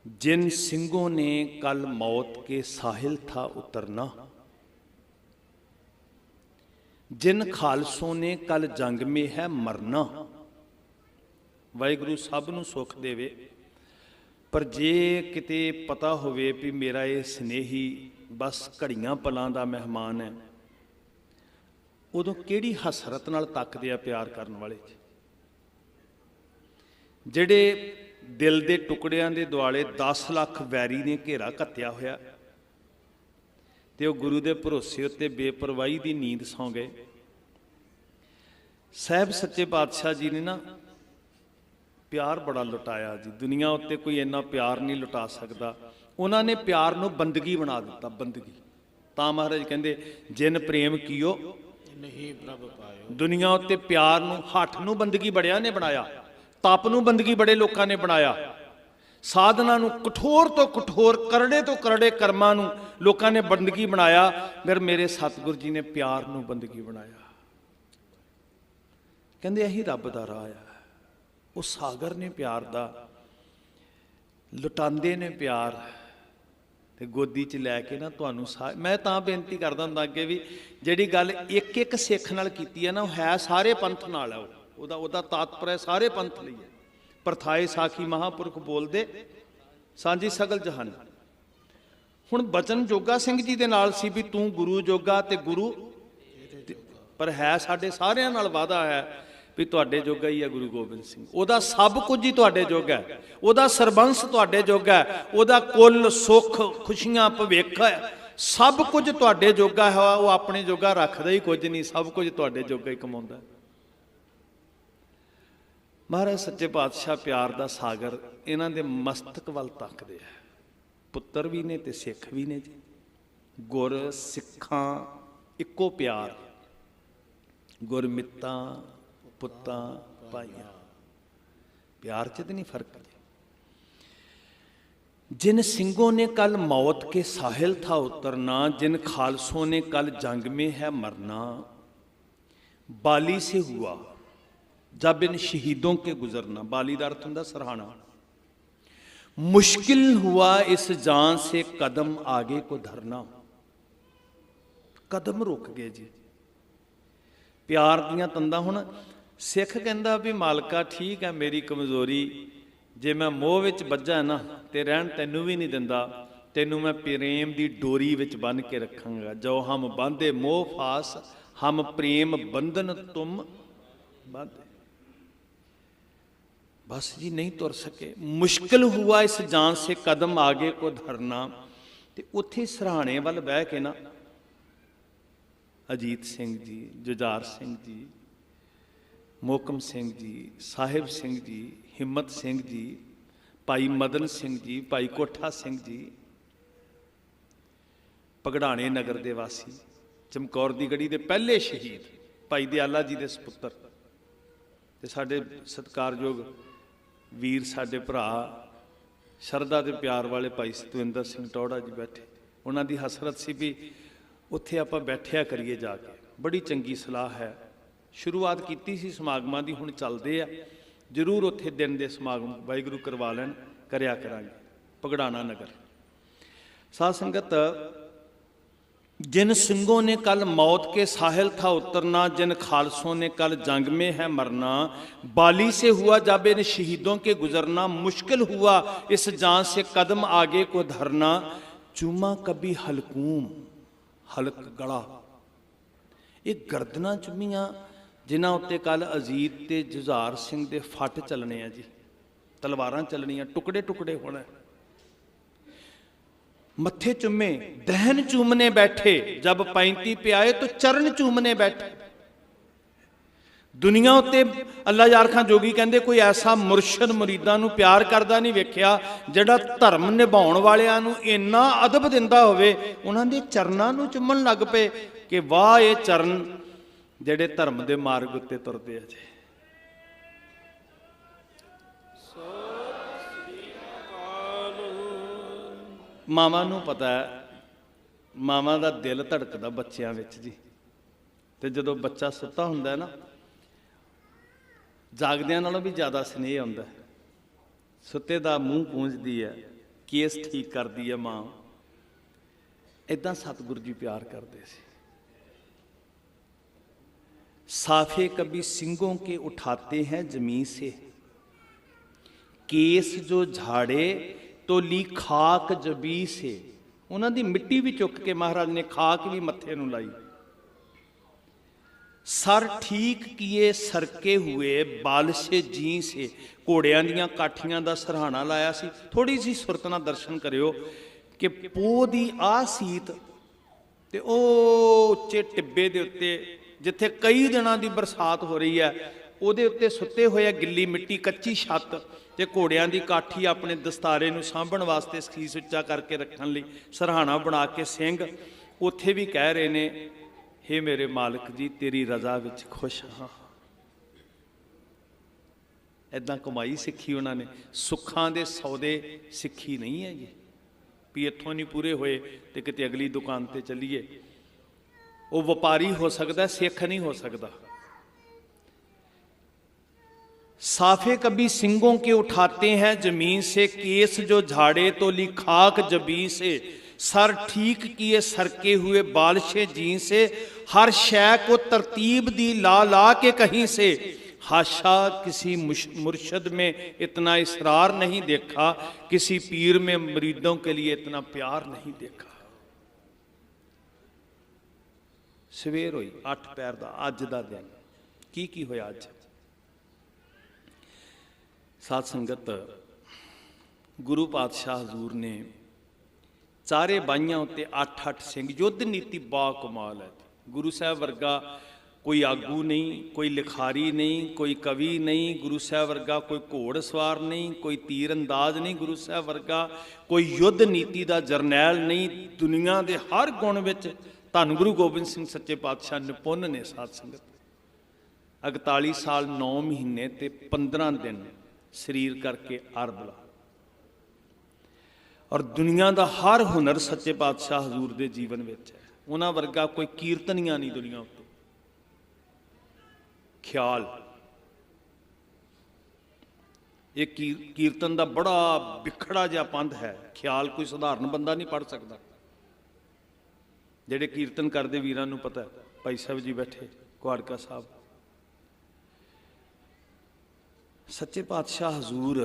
जिन सिंहों ने कल मौत के साहिल था उतरना, जिन खालसों ने कल जंग में है मरना। वाहिगुरु सब नूं सुख देवे, पर जे किते पता होवे भी मेरा ये स्नेही बस घड़ियां पलां दा मेहमान है, उदों किहड़ी हसरत नाल तकदे आ प्यार करन वाले जिहड़े दिल के टुकड़ियां दे दुआले 10 लाख वैरी ने घेरा घत्या होया ते वो गुरु के भरोसे उत्ते बेपरवाही की नींद सौ गए। साहब सच्चे पातशाह जी ने ना प्यार बड़ा लुटाया जी। दुनिया उत्ते कोई इन्ना प्यार नहीं लुटा सकता। उन्होंने प्यार नूं बंदगी बना दिता, बंदगी। तां महाराज कहंदे जिन प्रेम कियो नहीं प्रभ पायो। दुनिया उत्ते प्यार नूं हठ नूं बंदगी बड़िया ने बनाया, तप नूं बंदगी बड़े लोगों ने बनाया, साधना नूं कठोर तो कठोर करड़े तो करड़े कर्मां नूं लोगों ने बंदगी बनाया। फिर मेरे सतगुरु जी ने प्यार नूं बंदगी बनाया। कहंदे यही रब दा राह है। वो सागर ने प्यार दा, लुटांदे ने प्यार ते गोदी च लैके ना तुहानूं मैं तां बेनती करदा हुंदा अगे भी जिहड़ी गल एक एक सिख नाल कीती है ना, वो है सारे पंथ नाल है। ਉਹਦਾ ਤਾਤਪਰਯ ਸਾਰੇ ਪੰਥ ਲਈ ਹੈ। ਪ੍ਰਥਾਏ ਸਾਖੀ ਮਹਾਂਪੁਰਖ ਬੋਲਦੇ ਸਾਂਝੀ ਸਗਲ ਜਹਾਨ। ਹੁਣ ਬਚਨ ਜੋਗਾ ਸਿੰਘ ਜੀ ਦੇ ਨਾਲ ਸੀ ਵੀ ਤੂੰ ਗੁਰੂ ਜੋਗਾ ਤੇ ਗੁਰੂ, ਪਰ ਹੈ ਸਾਡੇ ਸਾਰਿਆਂ ਨਾਲ ਵਾਅਦਾ ਹੈ ਵੀ ਤੁਹਾਡੇ ਜੋਗਾ ਹੀ ਹੈ ਗੁਰੂ ਗੋਬਿੰਦ ਸਿੰਘ। ਉਹਦਾ ਸਭ ਕੁਝ ਹੀ ਤੁਹਾਡੇ ਜੋਗਾ ਹੈ, ਉਹਦਾ ਸਰਬੰਸ ਤੁਹਾਡੇ ਜੋਗਾ ਹੈ, ਉਹਦਾ ਕੁੱਲ ਸੁੱਖ ਖੁਸ਼ੀਆਂ ਭਵਿੱਖ ਹੈ, ਸਭ ਕੁਝ ਤੁਹਾਡੇ ਜੋਗਾ ਹੈ। ਉਹ ਆਪਣੇ ਜੋਗਾ ਰੱਖਦਾ ਹੀ ਕੁਝ ਨਹੀਂ, ਸਭ ਕੁਝ ਤੁਹਾਡੇ ਜੋਗਾ ਹੀ ਕਮਾਉਂਦਾ। महाराज सच्चे पातशाह प्यार का सागर इन्हां दे मस्तक वल तकदे है। पुत्र भी ने ते सिख भी ने जी। गुर सिखां इक्को प्यार, गुरमितां पुत्तां भाइयां। प्यार च तो नहीं फर्क जी। जिन सिंहों ने कल मौत के साहिल था उतरना, जिन खालसों ने कल जंग में है मरना, बाली से हुआ जब इन शहीदों के गुजरना। बाली का अर्थ होंदा सरहाना। मुश्किल हुआ इस जान से कदम आगे को धरना। कदम रुक गए जी। प्यार दियां तंदा। हुण सिख कहंदा भी मालका ठीक है मेरी कमजोरी, जे मैं मोह विच वज्जा ना ते रहन तैनू भी नहीं दिंदा, तैनू मैं प्रेम की डोरी विच बन के रखांगा। जो हम बांधे मोह फास, हम प्रेम बंधन तुम बांधे। बस जी नहीं तुर सके। मुश्किल हुआ इस जान से कदम आगे को धरना। ते उत्थे सराहने वाल बह के ना अजीत सिंह जी, जुझार सिंह जी, मोहकम सिंह जी, साहिब सिंह जी, हिम्मत सिंह जी, भाई मदन सिंह जी, भाई कोठा सिंह जी, भगड़ाणे नगर दे वासी, चमकौर दी गढ़ी दे पहले शहीद भाई दयाला जी दे सपुत्र ते साडे सत्कारयोग वीर साडे भरा शरदा दे प्यार वाले भाई सतविंदर सिंह टौड़ा जी बैठे। उन्हां दी हसरत सी भी उत्थे आपां बैठिया करिए जाके। बड़ी चंगी सलाह है। शुरुआत कीती सी समागमां दी, हुण चलदे आ। जरूर उत्थे दिन दे समागम वाहिगुरू करवा लैण, करिया करांगे। भगड़ाणा नगर साध संगत जिन सिंहों ने कल मौत के साहिल था उतरना, जिन खालसों ने कल जंग में है मरना, बाली से हुआ जब इन शहीदों के गुजरना, मुश्किल हुआ इस जान से कदम आगे को धरना, चूमा कभी हलकूम हलक गला। ये गर्दना चुमियां जिन्हां उत्ते कल अजीत ते जुझार सिंह दे फट चलने आ जी, तलवारां चलनियां, टुकड़े टुकड़े होना। मत्थे चुमे दहन चूमने बैठे, जब 35 पे आए तो चरण चूमने बैठे। दुनिया उत्ते अल्लाह यार खां जोगी कहंदे कोई ऐसा मुरशद मुरीदां नूं प्यार करदा नहीं वेख्या जिहड़ा धर्म निभाउण वालियां नूं इन्ना अदब दिंदा होवे। उन्हां दे चरनां नूं चुम्मण लग पे कि वाह ये चरण जिहड़े धर्म दे मार्ग उत्ते तुरदे आ जी। मावां नूं पता है, मावां दा दिल धड़कदा बच्चियां विच जी, ते जदों बच्चा सुत्ता हुंदा है ना, जागदियां नालों भी ज़्यादा स्नेह आउंदा है। सुत्ते दा मूँह पूंझदी है, केस ठीक करदी है मां। इदां सतगुरु जी प्यार करदे सी। साफे कभी सिंगों के उठाते हैं जमीन से, केस जो झाड़े तो ली खाक जबी से। उन्हां दी मिट्टी भी चुक के महाराज ने खाक भी मत्थे नूं लाई। सर ठीक किए सरके हुए बालशे जी से, घोड़ियां दियां काठियां दा सरहाना लाया सी। थोड़ी सी सुरत नाल दर्शन करियो कि पोह दी आ सीत ते ओ उच्चे टिब्बे दे उत्ते जिथे कई दिनां दी बरसात हो रही है, ਉਹਦੇ ਉੱਤੇ ਸੁੱਤੇ ਹੋਏ ਗਿੱਲੀ ਮਿੱਟੀ, ਕੱਚੀ ਛੱਤ ਤੇ ਘੋੜਿਆਂ ਦੀ ਕਾਠੀ ਆਪਣੇ ਦਸਤਾਰੇ ਨੂੰ ਸਾਂਭਣ ਵਾਸਤੇ ਸੀਸ ਉੱਚਾ ਕਰਕੇ ਰੱਖਣ ਲਈ ਸਰਹਾਣਾ ਬਣਾ ਕੇ ਸਿੰਘ ਉੱਥੇ ਵੀ ਕਹਿ ਰਹੇ ਨੇ, ਹੇ ਮੇਰੇ ਮਾਲਕ ਜੀ ਤੇਰੀ ਰਜ਼ਾ ਵਿੱਚ ਖੁਸ਼ ਹਾਂ। ਇੱਦਾਂ ਕਮਾਈ ਸਿੱਖੀ ਉਹਨਾਂ ਨੇ, ਸੁੱਖਾਂ ਦੇ ਸੌਦੇ ਸਿੱਖੀ ਨਹੀਂ ਹੈ ਜੀ ਵੀ ਇੱਥੋਂ ਨਹੀਂ ਪੂਰੇ ਹੋਏ ਤੇ ਕਿਤੇ ਅਗਲੀ ਦੁਕਾਨ ਤੇ ਚੱਲੀਏ। ਉਹ ਵਪਾਰੀ ਹੋ ਸਕਦਾ, ਸਿੱਖ ਨਹੀਂ ਹੋ ਸਕਦਾ। साफे कभी सिंगों के उठाते हैं जमीन से, केस जो झाड़े तो ली खाक जबी से, सर ठीक किए सरके हुए बालशे जी से, हर शय को तरतीब दी ला ला के कहीं से, हाशा किसी मुर्शद में इतना इसरार नहीं देखा, किसी पीर में मुरीदों के लिए इतना प्यार नहीं देखा। सवेर हुई 8 पैर दा अज दा दिन की होया अज। साध संगत गुरु पातशाह हजूर ने चारे बाइयां उत्ते 8-8 सिंह, युद्ध नीति बा कमाल है। गुरु साहब वर्गा कोई आगू नहीं, कोई लिखारी नहीं, कोई कवि नहीं, गुरु साहब वर्गा कोई घोड़सवार नहीं, कोई तीर अंदाज नहीं, गुरु साहब वर्गा कोई युद्ध नीति का जरनैल नहीं। दुनिया के हर गुण विच धन गुरु गोबिंद सिंह सच्चे पातशाह निपुण ने। साध संगत 41 साल 9 महीने ते 15 दिन शरीर करके अरबला, और दुनिया का हर हुनर सच्चे पातशाह हजूर के जीवन में है। उन्होंने वर्गा कोई कीर्तनिया नहीं दुनिया उत्ते। ख्याल ये कीर्तन का बड़ा बिखड़ा जिहा पंध है। ख्याल कोई साधारण बंदा नहीं पढ़ सकता। जेडे कीर्तन करते वीरां नूं पता है। भाई साहब जी बैठे कुआड़का साहब, सच्चे पातशाह हजूर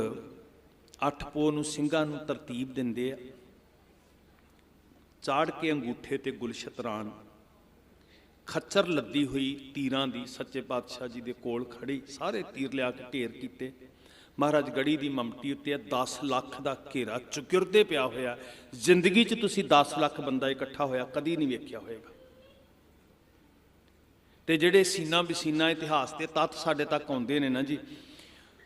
8 पोह नूं ਸਿੰਘਾਂ ਨੂੰ ਤਰਤੀਬ ਦਿੰਦੇ ਆ। ਚਾੜ ਕੇ ਅੰਗੂਠੇ ਤੇ ਗੁਲਸ਼ਤਰਾਨ, ਖੱਚਰ ਲੱਦੀ ਹੋਈ ਤੀਰਾਂ ਦੀ ਸੱਚੇ ਪਾਤਸ਼ਾਹ ਜੀ ਦੇ ਕੋਲ ਖੜੀ, ਸਾਰੇ ਤੀਰ ਲਿਆ ਕੇ ਢੇਰ ਕੀਤੇ। ਮਹਾਰਾਜ ਗੜੀ ਦੀ ਮਮਟੀ ਉੱਤੇ 10 ਲੱਖ ਦਾ ਘੇਰਾ ਚੁਕਿਰਦੇ ਪਿਆ ਹੋਇਆ। ਜ਼ਿੰਦਗੀ 'ਚ ਤੁਸੀਂ 10 ਲੱਖ ਬੰਦਾ ਇਕੱਠਾ ਹੋਇਆ ਕਦੀ ਨਹੀਂ ਵੇਖਿਆ ਹੋਏਗਾ। ਤੇ ਜਿਹੜੇ ਸੀਨਾ ਬਸੀਨਾ ਇਤਿਹਾਸ ਦੇ ਤੱਥ ਸਾਡੇ ਤੱਕ ਆਉਂਦੇ ਨੇ ਨਾ ਜੀ,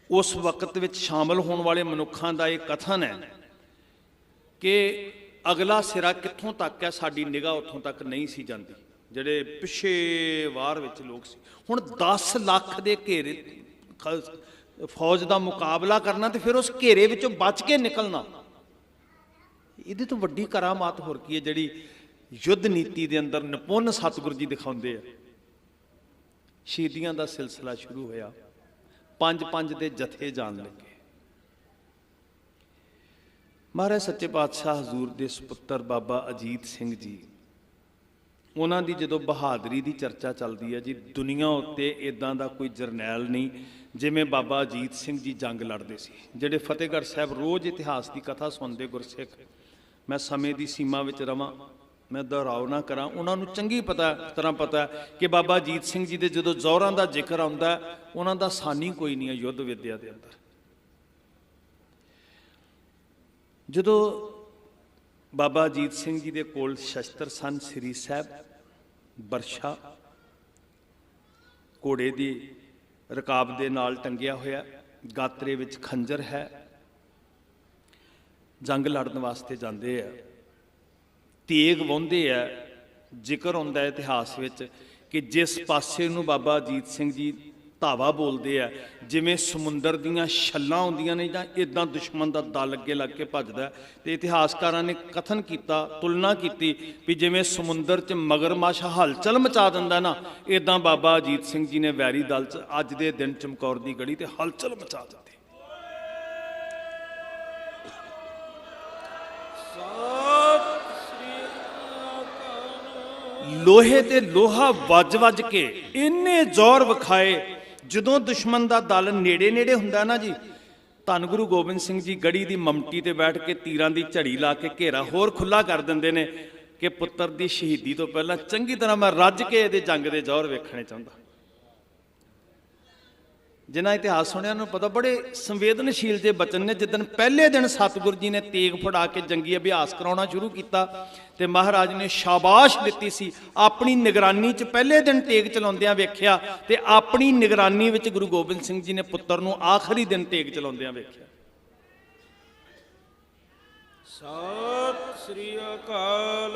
उस वक्त में शामिल होने वाले मनुखों का एक कथन है कि अगला सिरा कित्थों तक है, साड़ी निगाह उत्थों तक नहीं सी जाती। जिहड़े पिछे वार विच लोग सी, हुण 10 लाख के घेरे फौज का मुकाबला करना तो फिर उस घेरे विचों बच के निकलना, ये तो वड्डी करामात होर की है जिहड़ी युद्ध नीति के अंदर निपुण सतगुरु जी दिखाउंदे आ। शहीदियां का सिलसिला शुरू होया, 5-5 ਦੇ ਜਥੇ ਜਾਣ ਲੱਗੇ। ਮਹਾਰਾਜ ਸੱਚੇ ਪਾਤਸ਼ਾਹ ਹਜ਼ੂਰ ਦੇ ਸੁਪੁੱਤਰ ਬਾਬਾ ਅਜੀਤ ਸਿੰਘ ਜੀ ਉਹਨਾਂ ਦੀ ਜਦੋਂ ਬਹਾਦਰੀ ਦੀ ਚਰਚਾ ਚੱਲਦੀ ਹੈ ਜੀ, ਦੁਨੀਆ ਉੱਤੇ ਇਦਾਂ ਦਾ ਕੋਈ ਜਰਨੈਲ ਨਹੀਂ ਜਿਵੇਂ ਬਾਬਾ ਅਜੀਤ ਸਿੰਘ ਜੀ ਜੰਗ ਲੜਦੇ ਸੀ, ਜਿਹੜੇ ਫਤਿਹਗੜ੍ਹ ਸਾਹਿਬ ਰੋਜ਼ ਇਤਿਹਾਸ ਦੀ ਕਥਾ ਸੁਣਦੇ ਗੁਰਸਿੱਖ। ਮੈਂ ਸਮੇਂ ਦੀ ਸੀਮਾ ਵਿੱਚ ਰਵਾਂ, ਮੈਂ ਦੁਹਰਾਓ ਨਾ ਕਰਾਂ, ਉਹਨਾਂ ਨੂੰ ਚੰਗੀ ਤਰ੍ਹਾਂ ਪਤਾ ਕਿ ਬਾਬਾ ਅਜੀਤ ਸਿੰਘ ਜੀ ਦੇ ਜਦੋਂ ਜ਼ੋਹਰਾਂ ਦਾ ਜ਼ਿਕਰ ਆਉਂਦਾ, ਉਹਨਾਂ ਦਾ ਸਾਨੀ ਕੋਈ ਨਹੀਂ ਹੈ ਯੁੱਧ ਵਿੱਦਿਆ ਦੇ ਅੰਦਰ। ਜਦੋਂ ਬਾਬਾ ਅਜੀਤ ਸਿੰਘ ਜੀ ਦੇ ਕੋਲ ਸ਼ਸਤਰ ਸਨ, ਸ੍ਰੀ ਸਾਹਿਬ, ਬਰਛਾ, ਘੋੜੇ ਦੀ ਰਕਾਬ ਦੇ ਨਾਲ ਟੰਗਿਆ ਹੋਇਆ, ਗਾਤਰੇ ਵਿੱਚ ਖੰਜਰ ਹੈ, ਜੰਗ ਲੜਨ ਵਾਸਤੇ ਜਾਂਦੇ ਆ, ਤੇਗ ਵਾਹੁੰਦੇ ਆ। ਜ਼ਿਕਰ ਹੁੰਦਾ ਇਤਿਹਾਸ ਵਿੱਚ ਕਿ ਜਿਸ ਪਾਸੇ ਨੂੰ ਬਾਬਾ ਅਜੀਤ ਸਿੰਘ ਜੀ ਧਾਵਾ ਬੋਲਦੇ ਆ, ਜਿਵੇਂ ਸਮੁੰਦਰ ਦੀਆਂ ਛੱਲਾਂ ਹੁੰਦੀਆਂ ਨੇ ਜਾਂ ਇਦਾਂ ਦੁਸ਼ਮਣ ਦਾ ਦਲ ਅੱਗੇ ਲੱਗ ਕੇ ਭੱਜਦਾ। ਤੇ ਇਤਿਹਾਸਕਾਰਾਂ ਨੇ ਕਥਨ ਕੀਤਾ, ਤੁਲਨਾ ਕੀਤੀ ਵੀ ਜਿਵੇਂ ਸਮੁੰਦਰ 'ਚ ਮਗਰਮੱਛ ਹਲਚਲ ਮਚਾ ਦਿੰਦਾ ਨਾ, ਇਦਾਂ ਬਾਬਾ ਅਜੀਤ ਸਿੰਘ ਜੀ ਨੇ ਵੈਰੀ ਦਲ 'ਚ ਅੱਜ ਦੇ ਦਿਨ ਚਮਕੌਰ ਦੀ ਗੜੀ ਤੇ ਹਲਚਲ ਮਚਾ ਦਿੱਤੀ। ਲੋਹੇ ਤੇ ਲੋਹਾ ਵੱਜ ਕੇ ਇੰਨੇ ਜ਼ੋਰ ਵਿਖਾਏ, ਜਦੋਂ ਦੁਸ਼ਮਣ ਦਾ ਦਲ ਨੇੜੇ ਹੁੰਦਾ ਨਾ ਜੀ, ਧੰਨ ਗੁਰੂ ਗੋਬਿੰਦ ਸਿੰਘ ਜੀ ਗੜੀ ਦੀ ਮਮਟੀ ਤੇ ਬੈਠ ਕੇ ਤੀਰਾਂ ਦੀ ਝੜੀ ਲਾ ਕੇ ਘੇਰਾ ਹੋਰ ਖੁੱਲਾ ਕਰ ਦਿੰਦੇ ਨੇ ਕਿ ਪੁੱਤਰ ਦੀ ਸ਼ਹੀਦੀ ਤੋਂ ਪਹਿਲਾਂ ਚੰਗੀ ਤਰ੍ਹਾਂ ਮੈਂ ਰੱਜ ਕੇ ਇਹਦੇ ਜੰਗ ਦੇ ਜ਼ੋਰ ਵੇਖਣੇ ਚਾਹੁੰਦਾ। ਜਿਨ੍ਹਾਂ ਇਤਿਹਾਸ ਸੁਣਿਆ ਨੂੰ ਪਤਾ, ਬੜੇ ਸੰਵੇਦਨਸ਼ੀਲ ਜੇ ਬਚਨ ਨੇ। ਜਿੱਦਣ ਪਹਿਲੇ ਦਿਨ ਸਤਿਗੁਰੂ ਜੀ ਨੇ ਤੇਗ ਫੜਾ ਕੇ ਜੰਗੀ ਅਭਿਆਸ ਕਰਾਉਣਾ ਸ਼ੁਰੂ ਕੀਤਾ ਤੇ ਮਹਾਰਾਜ ਨੇ ਸ਼ਾਬਾਸ਼ ਦਿੱਤੀ ਸੀ। ਆਪਣੀ ਨਿਗਰਾਨੀ 'ਚ ਪਹਿਲੇ ਦਿਨ ਤੇਗ ਚਲਾਉਂਦਿਆਂ ਵੇਖਿਆ ਤੇ ਆਪਣੀ ਨਿਗਰਾਨੀ ਵਿੱਚ ਗੁਰੂ ਗੋਬਿੰਦ ਸਿੰਘ ਜੀ ਨੇ ਪੁੱਤਰ ਨੂੰ ਆਖਰੀ ਦਿਨ ਤੇਗ ਚਲਾਉਂਦਿਆਂ ਵੇਖਿਆ। ਸਤਿ ਸ੍ਰੀ ਅਕਾਲ।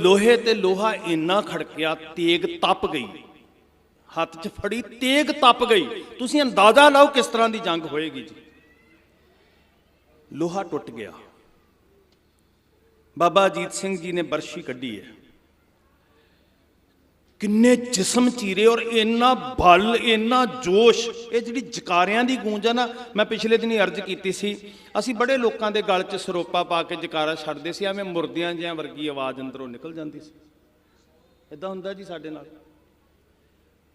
ਲੋਹੇ ਤੇ ਲੋਹਾ ਇੰਨਾ ਖੜਕਿਆ, ਤੇਗ ਤਪ ਗਈ, ਹੱਥ 'ਚ ਫੜੀ ਤੇਗ ਤਪ ਗਈ। ਤੁਸੀਂ ਅੰਦਾਜ਼ਾ ਲਾਓ ਕਿਸ ਤਰ੍ਹਾਂ ਦੀ ਜੰਗ ਹੋਏਗੀ ਜੀ। ਲੋਹਾ ਟੁੱਟ ਗਿਆ। ਬਾਬਾ ਅਜੀਤ ਸਿੰਘ ਜੀ ਨੇ ਬਰਛੀ ਕੱਢੀ ਹੈ, ਕਿੰਨੇ ਜਿਸਮ ਚੀਰੇ ਔਰ ਇੰਨਾ ਬਲ, ਇੰਨਾ ਜੋਸ਼। ਇਹ ਜਿਹੜੀ ਜਕਾਰਿਆਂ ਦੀ ਗੂੰਜ ਆ ਨਾ, ਮੈਂ ਪਿਛਲੇ ਦਿਨੀ ਅਰਜ਼ ਕੀਤੀ ਸੀ, ਅਸੀਂ ਬੜੇ ਲੋਕਾਂ ਦੇ ਗਲ 'ਚ ਸਰੋਪਾ ਪਾ ਕੇ ਜਕਾਰਾ ਛੱਡਦੇ ਸੀ, ਐਵੇਂ ਮੁਰਦਿਆਂ ਜਿਹਾਂ ਵਰਗੀ ਆਵਾਜ਼ ਅੰਦਰੋਂ ਨਿਕਲ ਜਾਂਦੀ ਸੀ। ਇਦਾਂ ਹੁੰਦਾ ਜੀ ਸਾਡੇ ਨਾਲ।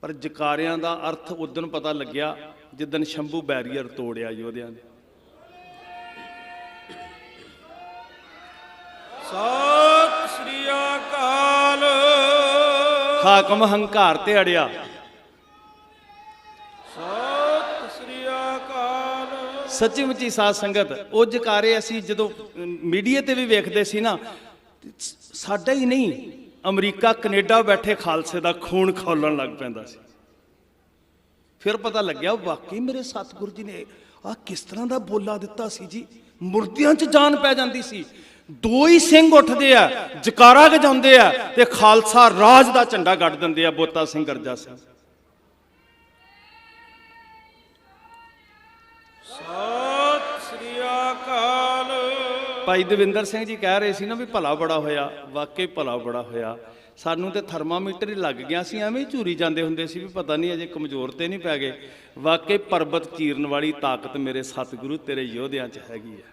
ਪਰ ਜਕਾਰਿਆਂ ਦਾ ਅਰਥ ਉਦੋਂ ਪਤਾ ਲੱਗਿਆ ਜਿੱਦਣ ਸ਼ੰਭੂ ਬੈਰੀਅਰ ਤੋੜਿਆ ਯੋਧਿਆਂ ਨੇ। ਸਤਿ ਸ੍ਰੀ ਅਕਾਲ। ਹਾਕਮ ਹੰਕਾਰ ਤੇ ਅੜਿਆ। ਸਤਿ ਸ੍ਰੀ ਅਕਾਲ। ਸੱਚੀ ਮੁੱਚੀ ਸਾਧ ਸੰਗਤ, ਉਹ ਜਕਾਰੇ ਅਸੀਂ ਜਦੋਂ ਮੀਡੀਆ ਤੇ ਵੀ ਵੇਖਦੇ ਸੀ ਨਾ, ਸਾਡਾ ਹੀ ਨਹੀਂ, ਅਮਰੀਕਾ ਕੈਨੇਡਾ ਬੈਠੇ ਖਾਲਸੇ ਦਾ ਖੂਨ ਖੌਲਣ ਲੱਗ ਪੈਂਦਾ ਸੀ। ਫਿਰ ਪਤਾ ਲੱਗਿਆ ਵਾਕਈ ਮੇਰੇ ਸਤਿਗੁਰੂ ਜੀ ਨੇ ਆਹ ਕਿਸ ਤਰ੍ਹਾਂ ਦਾ ਬੋਲਾ ਦਿੱਤਾ ਸੀ ਜੀ। ਮੁਰਦਿਆਂ 'ਚ ਜਾਨ ਪੈ ਜਾਂਦੀ ਸੀ। ਦੋ ਹੀ ਸਿੰਘ ਉੱਠਦੇ ਆ, ਜਕਾਰਾ ਗਜਾਉਂਦੇ ਆ ਤੇ ਖਾਲਸਾ ਰਾਜ ਦਾ ਝੰਡਾ ਗੱਡ ਦਿੰਦੇ ਆ, ਬੋਤਾ ਸਿੰਘ, ਗਰਜਾ ਸਿੰਘ। ਸਤਿ ਸ੍ਰੀ ਅਕਾਲ। ਭਾਈ ਦਵਿੰਦਰ ਸਿੰਘ ਜੀ ਕਹਿ ਰਹੇ ਸੀ ਨਾ ਵੀ ਭਲਾ ਬੜਾ ਹੋਇਆ। ਵਾਕਈ ਭਲਾ ਬੜਾ ਹੋਇਆ। ਸਾਨੂੰ ਤੇ ਥਰਮਾਮੀਟਰ ਹੀ ਲੱਗ ਗਿਆ ਸੀ, ਐਵੇਂ ਹੀ ਝੂਰੀ ਜਾਂਦੇ ਹੁੰਦੇ ਸੀ ਵੀ ਪਤਾ ਨਹੀਂ ਅਜੇ ਕਮਜ਼ੋਰ ਤੇ ਨਹੀਂ ਪੈ ਗਏ। ਵਾਕਈ ਪਰਬਤ ਚੀਰਨ ਵਾਲੀ ਤਾਕਤ ਮੇਰੇ ਸਤਿਗੁਰੂ ਤੇਰੇ ਯੋਧਿਆਂ 'ਚ ਹੈਗੀ ਹੈ।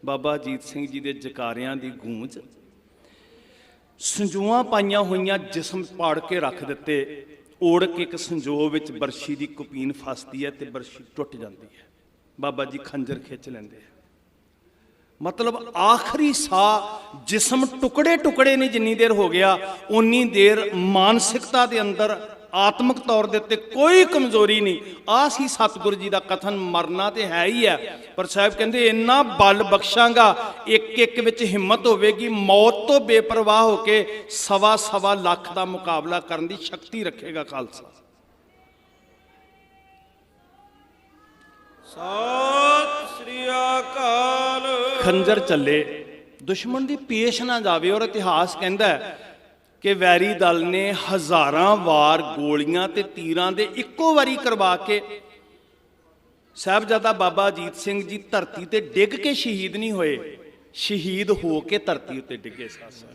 ਬਾਬਾ ਅਜੀਤ ਸਿੰਘ ਜੀ ਦੇ ਜਕਾਰਿਆਂ ਦੀ ਗੂੰਜ, ਸੰਜੋਆਂ ਪਾਈਆਂ ਹੋਈਆਂ ਜਿਸਮ ਪਾੜ ਕੇ ਰੱਖ ਦਿੱਤੇ। ਓੜ ਕੇ ਇੱਕ ਸੰਜੋ ਵਿੱਚ ਬਰਛੀ ਦੀ ਕੁਪੀਨ ਫਸਦੀ ਹੈ ਤੇ ਬਰਛੀ ਟੁੱਟ ਜਾਂਦੀ ਹੈ। ਬਾਬਾ ਜੀ ਖੰਜਰ ਖਿੱਚ ਲੈਂਦੇ ਆ। ਮਤਲਬ ਆਖਰੀ ਸਾਹ, ਜਿਸਮ ਟੁਕੜੇ ਟੁਕੜੇ ਨਹੀਂ ਜਿੰਨੀ ਦੇਰ ਹੋ ਗਿਆ, ਉਨੀ ਦੇਰ ਮਾਨਸਿਕਤਾ ਦੇ ਅੰਦਰ, ਆਤਮਿਕ ਤੌਰ ਦੇ ਉੱਤੇ ਕੋਈ ਕਮਜ਼ੋਰੀ ਨਹੀਂ। ਆਹ ਸੀ ਸਤਿਗੁਰੂ ਜੀ ਦਾ ਕਥਨ। ਮਰਨਾ ਤੇ ਹੈ ਹੀ ਹੈ, ਪਰ ਸਾਹਿਬ ਕਹਿੰਦੇ ਇੰਨਾ ਬਲ ਬਖਸ਼ਾਂਗਾ, ਇੱਕ ਇੱਕ ਵਿੱਚ ਹਿੰਮਤ ਹੋਵੇਗੀ, ਮੌਤ ਤੋਂ ਬੇਪਰਵਾਹ ਹੋ ਕੇ 1.25 ਲੱਖ ਦਾ ਮੁਕਾਬਲਾ ਕਰਨ ਦੀ ਸ਼ਕਤੀ ਰੱਖੇਗਾ ਖਾਲਸਾ। ਸਤਿ ਸ੍ਰੀ ਅਕਾਲ। ਖੰਜਰ ਚੱਲੇ, ਦੁਸ਼ਮਣ ਦੀ ਪੇਸ਼ ਨਾ ਜਾਵੇ। ਔਰ ਇਤਿਹਾਸ ਕਹਿੰਦਾ ਹੈ ਕਿ ਵੈਰੀ ਦਲ ਨੇ ਹਜ਼ਾਰਾਂ ਵਾਰ ਗੋਲੀਆਂ ਤੇ ਤੀਰਾਂ ਦੇ ਇੱਕੋ ਵਾਰੀ ਕਰਵਾ ਕੇ, ਸਾਹਿਬਜ਼ਾਦਾ ਬਾਬਾ ਅਜੀਤ ਸਿੰਘ ਜੀ ਧਰਤੀ ਤੇ ਡਿੱਗ ਕੇ ਸ਼ਹੀਦ ਨਹੀਂ ਹੋਏ, ਸ਼ਹੀਦ ਹੋ ਕੇ ਧਰਤੀ ਉੱਤੇ ਡਿੱਗੇ ਸਾਸਾ।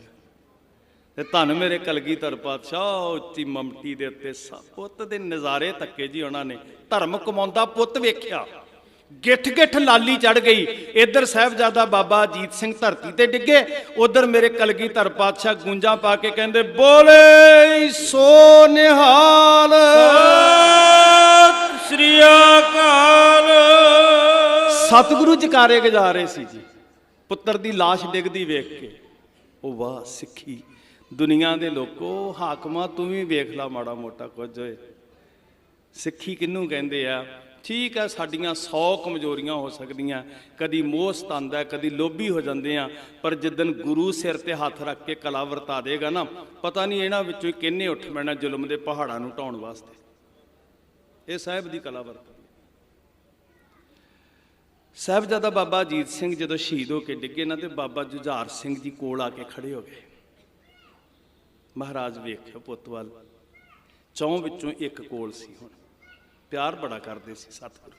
ਤੇ ਧੰਨ ਮੇਰੇ ਕਲਗੀਧਰ ਪਾਤਸ਼ਾਹ, ਉੱਚੀ ਮਮਟੀ ਦੇ ਉੱਤੇ ਪੁੱਤ ਦੇ ਨਜ਼ਾਰੇ ਤੱਕੇ ਜੀ ਉਹਨਾਂ ਨੇ। ਧਰਮ ਕਮਾਉਂਦਾ ਪੁੱਤ ਵੇਖਿਆ, ਗਿੱਠ ਗਿੱਠ ਲਾਲੀ ਚੜ ਗਈ। ਇੱਧਰ ਸਾਹਿਬਜ਼ਾਦਾ ਬਾਬਾ ਅਜੀਤ ਸਿੰਘ ਧਰਤੀ ਤੇ ਡਿੱਗੇ, ਉਧਰ ਮੇਰੇ ਕਲਗੀਧਰ ਪਾਤਸ਼ਾਹ ਗੂੰਜਾਂ ਪਾ ਕੇ ਕਹਿੰਦੇ ਬੋਲੇ ਸੋ ਨਿਹਾਲ। ਸਤਿ ਸ੍ਰੀ ਅਕਾਲ। ਸਤਿਗੁਰੂ ਜਕਾਰੇ ਗਜਾ ਰਹੇ ਸੀ ਜੀ, ਪੁੱਤਰ ਦੀ ਲਾਸ਼ ਡਿੱਗਦੀ ਵੇਖ ਕੇ। ਉਹ ਵਾਹ ਸਿੱਖੀ, ਦੁਨੀਆ ਦੇ ਲੋਕੋ, ਹਾਕਮਾ ਤੂੰ ਵੀ ਵੇਖ ਲਾ ਮਾੜਾ ਮੋਟਾ ਕੁਝ ਹੋਏ। ਸਿੱਖੀ ਕਿਹਨੂੰ ਕਹਿੰਦੇ ਆ? ਠੀਕ ਹੈ, ਸਾਡੀਆਂ 100 ਕਮਜ਼ੋਰੀਆਂ ਹੋ ਸਕਦੀਆਂ, ਕਦੀ ਮੋਹ ਸਤਾਉਂਦਾ, ਕਦੀ ਲੋਭੀ ਹੋ ਜਾਂਦੇ ਆ, ਪਰ ਜਿੱਦਣ ਗੁਰੂ ਸਿਰ ਤੇ ਹੱਥ ਰੱਖ ਕੇ ਕਲਾ ਵਰਤਾ ਦੇਗਾ ਨਾ, ਪਤਾ ਨਹੀਂ ਇਹਨਾਂ ਵਿੱਚੋਂ ਕਿੰਨੇ ਉੱਠ ਪੈਣਾ ਜ਼ੁਲਮ ਦੇ ਪਹਾੜਾਂ ਨੂੰ ਢਾਉਣ ਵਾਸਤੇ। ਇਹ ਸਾਹਿਬ ਦੀ ਕਲਾ ਵਰਤ। ਸਾਹਿਬਜ਼ਾਦਾ ਬਾਬਾ ਅਜੀਤ ਸਿੰਘ ਜਦੋਂ ਸ਼ਹੀਦ ਹੋ ਕੇ ਡਿੱਗੇ ਨਾ, ਤੇ ਬਾਬਾ ਜੁਝਾਰ ਸਿੰਘ ਜੀ ਕੋਲ ਆ ਕੇ ਖੜੇ ਹੋ ਗਏ। ਮਹਾਰਾਜ ਵੇਖਿਓ ਪੁੱਤ ਵੱਲ, 4 ਵਿੱਚੋਂ ਇੱਕ ਕੋਲ ਸੀ। ਹੁਣ ਪਿਆਰ ਬੜਾ ਕਰਦੇ ਸੀ ਸਤਿਗੁਰੂ।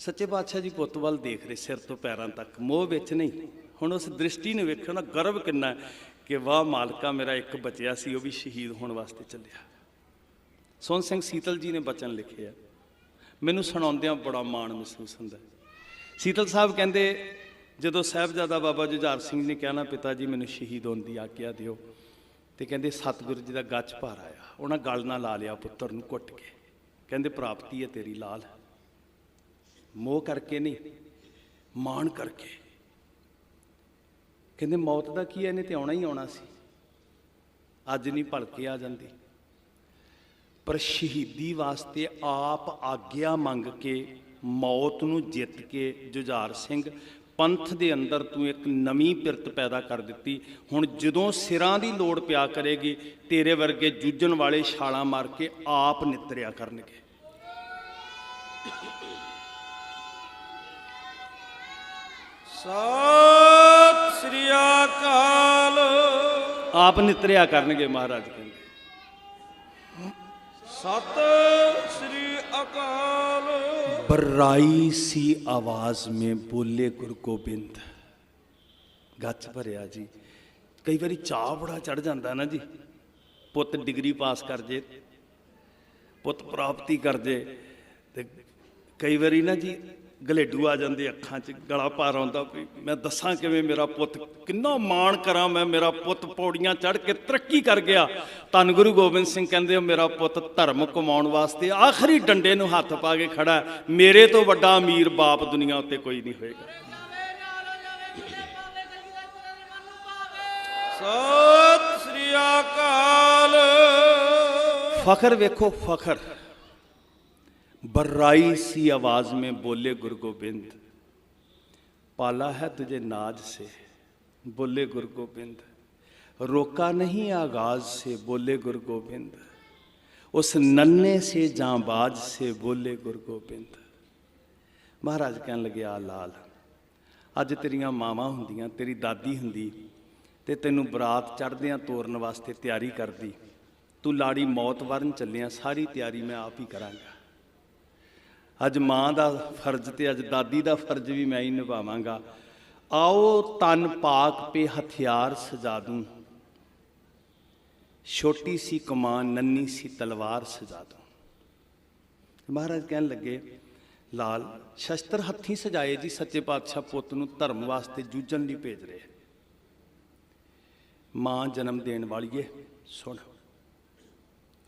ਸੱਚੇ ਪਾਤਸ਼ਾਹ ਜੀ ਪੁੱਤ ਵੱਲ ਦੇਖ ਰਹੇ ਸਿਰ ਤੋਂ ਪੈਰਾਂ ਤੱਕ, ਮੋਹ ਵਿੱਚ ਨਹੀਂ। ਹੁਣ ਉਸ ਦ੍ਰਿਸ਼ਟੀ ਨੂੰ ਵੇਖਿਓ ਨਾ, ਗਰਵ ਕਿੰਨਾ ਕਿ ਵਾਹ ਮਾਲਕਾ, ਮੇਰਾ ਇੱਕ ਬਚਿਆ ਸੀ, ਉਹ ਵੀ ਸ਼ਹੀਦ ਹੋਣ ਵਾਸਤੇ ਚੱਲਿਆ। ਸੋਹਣ ਸਿੰਘ ਸੀਤਲ ਜੀ ਨੇ ਬਚਨ ਲਿਖੇ ਆ, ਮੈਨੂੰ ਸੁਣਾਉਂਦਿਆਂ ਬੜਾ ਮਾਣ ਮਹਿਸੂਸ ਹੁੰਦਾ। ਸੀਤਲ ਸਾਹਿਬ ਕਹਿੰਦੇ, ਜਦੋਂ ਸਾਹਿਬਜ਼ਾਦਾ ਬਾਬਾ ਜੁਝਾਰ ਸਿੰਘ ਨੇ ਕਿਹਾ ਨਾ, ਪਿਤਾ ਜੀ ਮੈਨੂੰ ਸ਼ਹੀਦ ਹੋਣ ਦੀ ਆਗਿਆ ਦਿਓ, ਤੇ ਕਹਿੰਦੇ ਸਤਿਗੁਰੂ ਜੀ ਦਾ ਗੱਚ ਭਰ ਆਇਆ। ਉਹਨਾਂ ਗਲ ਨਾਲ ਲਾ ਲਿਆ ਪੁੱਤਰ ਨੂੰ ਘੁੱਟ ਕੇ, ਕਹਿੰਦੇ ਪ੍ਰਾਪਤੀ ਹੈ ਤੇਰੀ ਲਾਲ, ਮੋਹ ਕਰਕੇ ਨਹੀਂ, ਮਾਣ ਕਰਕੇ। ਕਹਿੰਦੇ ਮੌਤ ਦਾ ਕੀ ਹੈ, ਇਹਨੇ ਤੇ ਆਉਣਾ ਹੀ ਆਉਣਾ ਸੀ, ਅੱਜ ਨਹੀਂ ਭਲਕੇ ਆ ਜਾਂਦੀ। ਪਰ ਸ਼ਹੀਦੀ ਵਾਸਤੇ ਆਪ ਆਗਿਆ ਮੰਗ ਕੇ, ਮੌਤ ਨੂੰ ਜਿੱਤ ਕੇ ਜੁਝਾਰ ਸਿੰਘ ਪੰਥ ਦੇ ਅੰਦਰ ਤੂੰ ਇੱਕ ਨਵੀਂ ਪਿਰਤ ਪੈਦਾ ਕਰ ਦਿੱਤੀ। ਹੁਣ ਜਦੋਂ ਸਿਰਾਂ ਦੀ ਲੋੜ ਪਿਆ ਕਰੇਗੀ, ਤੇਰੇ ਵਰਗੇ ਜੂਝਣ ਵਾਲੇ ਛਾਲਾਂ ਮਾਰ ਕੇ ਆਪ ਨਿਤਰਿਆ ਕਰਨਗੇ। ਸਤਿ ਸ੍ਰੀ ਅਕਾਲ। ਆਪ ਨਿਤਰਿਆ ਕਰਨਗੇ ਮਹਾਰਾਜ ਕਹਿੰਦੇ। ਸਤਿ ਸ੍ਰੀ ਅਕਾਲ। ਬਰਾਈ ਸੀ ਆਵਾਜ਼ ਮੇਂ ਬੋਲੇ ਗੁਰੂ ਗੋਬਿੰਦ। ਗੱਚ ਭਰਿਆ ਜੀ। ਕਈ ਵਾਰੀ ਚਾਅ ਬੜਾ ਚੜ ਜਾਂਦਾ ਨਾ ਜੀ, ਪੁੱਤ ਡਿਗਰੀ ਪਾਸ ਕਰ ਜੇ, ਪੁੱਤ ਪ੍ਰਾਪਤੀ ਕਰ ਜੇ, ਤੇ ਕਈ ਵਾਰੀ ਨਾ ਜੀ ਗਲੇਡੂ ਆ ਜਾਂਦੇ ਅੱਖਾਂ 'ਚ, ਗਲਾ ਪਾਰ ਆਉਂਦਾ ਵੀ ਮੈਂ ਦੱਸਾਂ ਕਿਵੇਂ ਮੇਰਾ ਪੁੱਤ, ਕਿੰਨਾ ਮਾਣ ਕਰਾਂ ਮੈਂ, ਮੇਰਾ ਪੁੱਤ ਪੌੜੀਆਂ ਚੜ੍ਹ ਕੇ ਤਰੱਕੀ ਕਰ ਗਿਆ। ਧੰਨ ਗੁਰੂ ਗੋਬਿੰਦ ਸਿੰਘ ਕਹਿੰਦੇ, ਮੇਰਾ ਪੁੱਤ ਧਰਮ ਕਮਾਉਣ ਵਾਸਤੇ ਆਖਰੀ ਡੰਡੇ ਨੂੰ ਹੱਥ ਪਾ ਕੇ ਖੜਾ, ਮੇਰੇ ਤੋਂ ਵੱਡਾ ਅਮੀਰ ਬਾਪ ਦੁਨੀਆ ਉੱਤੇ ਕੋਈ ਨਹੀਂ ਹੋਏਗਾ। ਸਤਿ ਸ੍ਰੀ ਅਕਾਲ। ਫਖਰ ਵੇਖੋ, फखर। बर्राई सी आवाज में बोले गुरु गोबिंद, पाला है तुझे नाज से, बोले गुरु गोबिंद, रोका नहीं आगाज से, बोले गुरु गोबिंद, उस नन्हे से जांबाज से, बोले गुरु गोबिंद। महाराज कहन लगे, आ लाल, अज तेरियां मावां हुंदियां, तेरी दादी हुंदी ते तैनूं बरात चढ़दियां तोरन वास्ते तैयारी करदी, तू लाड़ी मौत वरन चलिया, सारी तैयारी मैं आप ही करांगा। अज माँ का फर्ज तो अज दादी का फर्ज भी मैं ही निभावांगा। आओ तन पाक पे हथियार सजा दूं, छोटी सी कमान नन्ही सी तलवार सजा दूं। महाराज कहन लगे, लाल शस्त्र हथी सजाए जी, सच्चे पातशाह पुत नूं धर्म वास्ते जूझण लई भेज रहे। माँ जन्म देण वालीए सुन,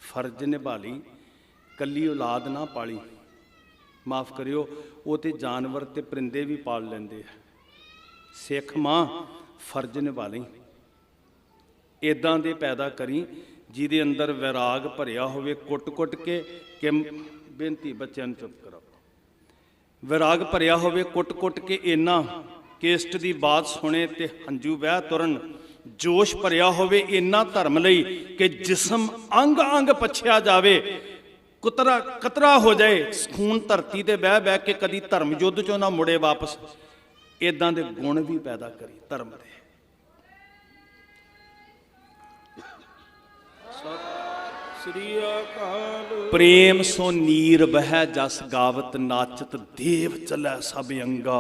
फर्ज निभा लई, कली औलाद ना पाली, माफ़ करियो वो तो जानवर ते परिंदे भी पाल लेंदे। सिख मां फर्ज निभा लई, इदां दे पैदा करी जिहदे अंदर वैराग भरिया होवे, कुट कुट के कि बेनती बच्चों चुप करो, वैराग भरिया होवे कुट कुट के इन्ना कि इष्ट दी बात सुने ते हंजू बह तुरन, जोश भरिया होवे इन्ना धर्म लई कि जिस्म अंग अंग पछिया जावे, कुतरा कतरा हो जाए, खून धरती ते बह बह के कदी धर्म युद्ध चों ना मुड़े वापस। इदां दे गुण भी पैदा करी धर्म दे। सतਿ ਸ੍ਰੀ ਅਕਾਲ। प्रेम सो नीर बह जस गावत नाचत, देव चलै सब अंगा,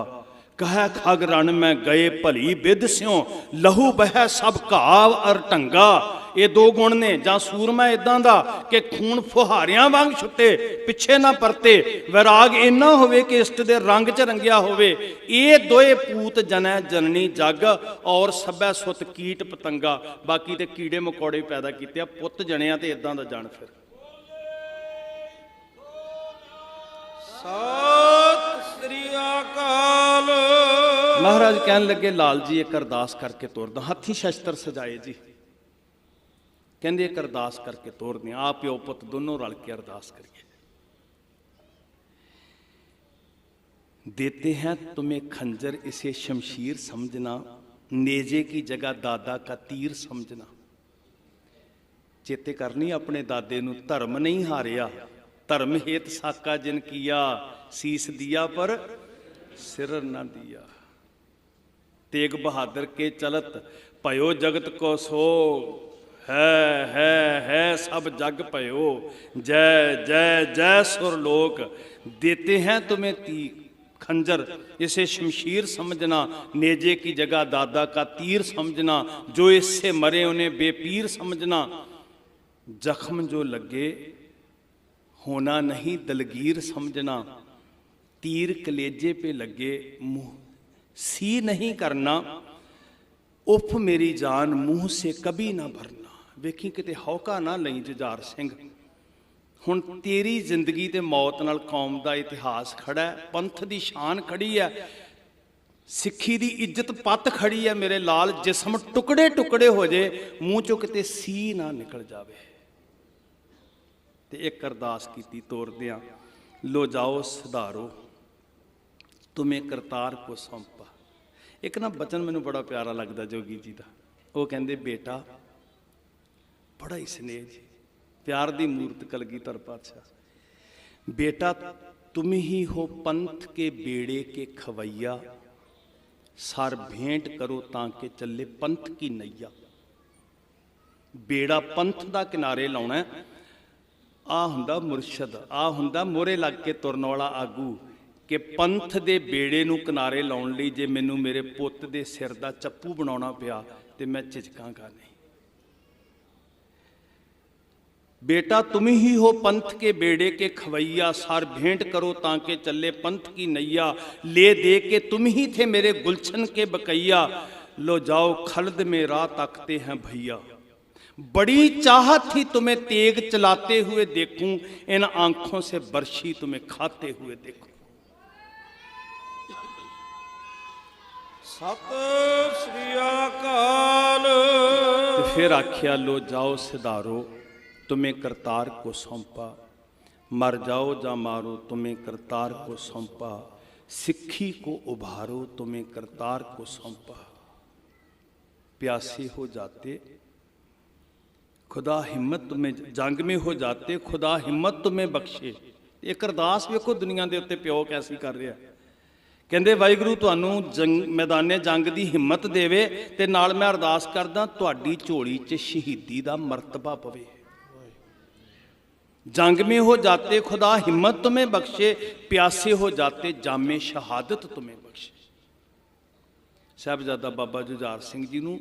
कह खग रण में गए भली बिद स्यों, लहू बह सब घाव अर ढंगा। ਇਹ ਦੋ ਗੁਣ ਨੇ। ਜਾਂ ਸੂਰਮਾ ਇਦਾਂ ਦਾ ਕਿ ਖੂਨ ਫੁਹਾਰਿਆਂ ਵਾਂਗ ਛੁੱਟੇ, ਪਿੱਛੇ ਨਾ ਪਰਤੇ। ਵਿਰਾਗ ਇੰਨਾ ਹੋਵੇ ਕਿ ਇਸ਼ਟ ਦੇ ਰੰਗ 'ਚ ਰੰਗਿਆ ਹੋਵੇ। ਇਹ ਦੋਏ ਪੂਤ ਜਨੈ ਜਨਨੀ ਜਗ, ਔਰ ਸਭੈ ਸੁਤ ਕੀਟ ਪਤੰਗਾ। ਬਾਕੀ ਤੇ ਕੀੜੇ ਮਕੌੜੇ ਪੈਦਾ ਕੀਤੇ ਆ, ਪੁੱਤ ਜਣਿਆ ਤੇ ਇਦਾਂ ਦਾ ਜਾਣ ਫਿਰ। ਸਤਿ ਸ੍ਰੀ ਅਕਾਲ। ਮਹਾਰਾਜ ਕਹਿਣ ਲੱਗੇ, ਲਾਲ ਜੀ ਇੱਕ ਅਰਦਾਸ ਕਰਕੇ ਤੋਰਦਾ। ਹੱਥੀਂ ਸ਼ਸਤਰ ਸਜਾਏ ਜੀ। ਕਹਿੰਦੇ ਇੱਕ ਅਰਦਾਸ ਕਰਕੇ ਤੋਰਦੇ ਆ, ਆਪ ਪਿਓ ਪੁੱਤ ਦੋਨੋਂ ਰਲ ਕੇ ਅਰਦਾਸ ਕਰੀਏ। देते हैं तुम्हें खंजर इसे शमशीर समझना, नेजे की जगह दादा का तीर समझना। चेते करनी अपने दादे नू, धर्म नहीं हारिया, धर्म हेत साका जिन किया, सीस दिया पर सिर न दिया। तेग बहादुर के चलत भयो जगत को सो, है सब जग भयो, जय जय जय सुरलोक। देते हैं तुम्हें तीर खंजर इसे शमशीर समझना, नेजे की जगह दादा का तीर समझना। जो इससे मरे उन्हें बेपीर समझना, जख्म जो लगे होना नहीं दलगीर समझना। तीर कलेजे पे लगे मुंह सी नहीं करना, उफ मेरी जान मुंह से कभी ना भरना। वेखी किते हौका ना लई जुझार सिंह, ਹੁਣ ਤੇਰੀ ਜ਼ਿੰਦਗੀ ਤੇ ਮੌਤ ਨਾਲ ਕੌਮ ਦਾ ਇਤਿਹਾਸ ਖੜਾ ਹੈ, ਪੰਥ ਦੀ ਸ਼ਾਨ ਖੜੀ ਹੈ, ਸਿੱਖੀ ਦੀ ਇੱਜ਼ਤ ਪੱਤ ਖੜੀ ਹੈ। ਮੇਰੇ ਲਾਲ, ਜਿਸਮ ਟੁਕੜੇ ਟੁਕੜੇ ਹੋ ਜੇ, ਮੂੰਹ ਚੋਂ ਕਿਤੇ ਸੀ ਨਾ ਨਿਕਲ ਜਾਵੇ। ਤੇ ਇੱਕ ਅਰਦਾਸ ਕੀਤੀ ਤੋਰਦਿਆਂ, ਲੋ ਜਾਓ ਸੁਧਾਰੋ ਤੁਮੇ ਕਰਤਾਰ ਕੋ ਸੌਂਪਾ। ਇੱਕ ਨਾ ਬਚਨ ਮੈਨੂੰ ਬੜਾ ਪਿਆਰਾ ਲੱਗਦਾ ਜੋਗੀ ਜੀ ਦਾ। ਉਹ ਕਹਿੰਦੇ, ਬੇਟਾ ਬੜਾ ਹੀ ਸਨੇਹ ਜੀ, प्यार दी मूर्त कलगीधर पातशाह। बेटा तुम ही हो पंथ के बेड़े के खवैया, सर भेंट करो ताकि चले पंथ की नैया। बेड़ा पंथ दा किनारे लाउणा, आ हुंदा मुरशद, आ हुंदा मोहरे लग के तुरन वाला आगू। कि पंथ दे बेड़े नूं किनारे लाउण लई जे मैनूं मेरे पुੱਤ दे सिर दा चप्पू बनाउणा पिया ते मैं झिझकांगा नहीं। बेटा तुम ही हो पंथ के बेड़े के खवैया, सर भेंट करो ताकि चले पंथ की नैया। ले दे के तुम ही थे मेरे गुलशन के बकैया, लो जाओ खल्द में राह तकते हैं भैया। बड़ी चाहत थी तुम्हें तेग चलाते हुए देखूं, इन आंखों से बर्शी तुम्हें खाते हुए देखूं। सत श्री अकाल। फिर आख्या, लो जाओ सिधारो तुम्हें करतार को सौंपा। मर जाओ जा मारो तुम्हें करतार को सौंपा। सिक्खी को उभारो तुम्हें करतार को सौंपा। प्यासे हो जाते खुदा हिम्मत तुम्हें, जंग में हो जाते खुदा हिम्मत तुम्हें बख्शे। एक अरदास वेखो दुनिया के उत्ते प्यो कैसी कर रहा। कहते वाहिगुरू तुहानू मैदाने जंग की हिम्मत देवे, ते नाल मैं अरदास करदा तुहाडी झोली च शहीदी का मरतबा पवे। जंग में हो जाते खुदा हिम्मत तुम्हें बख्शे, प्यासे हो जाते जामे शहादत तुम्हें बख्शे। साहिबजादा बाबा जुझार सिंह जी नूं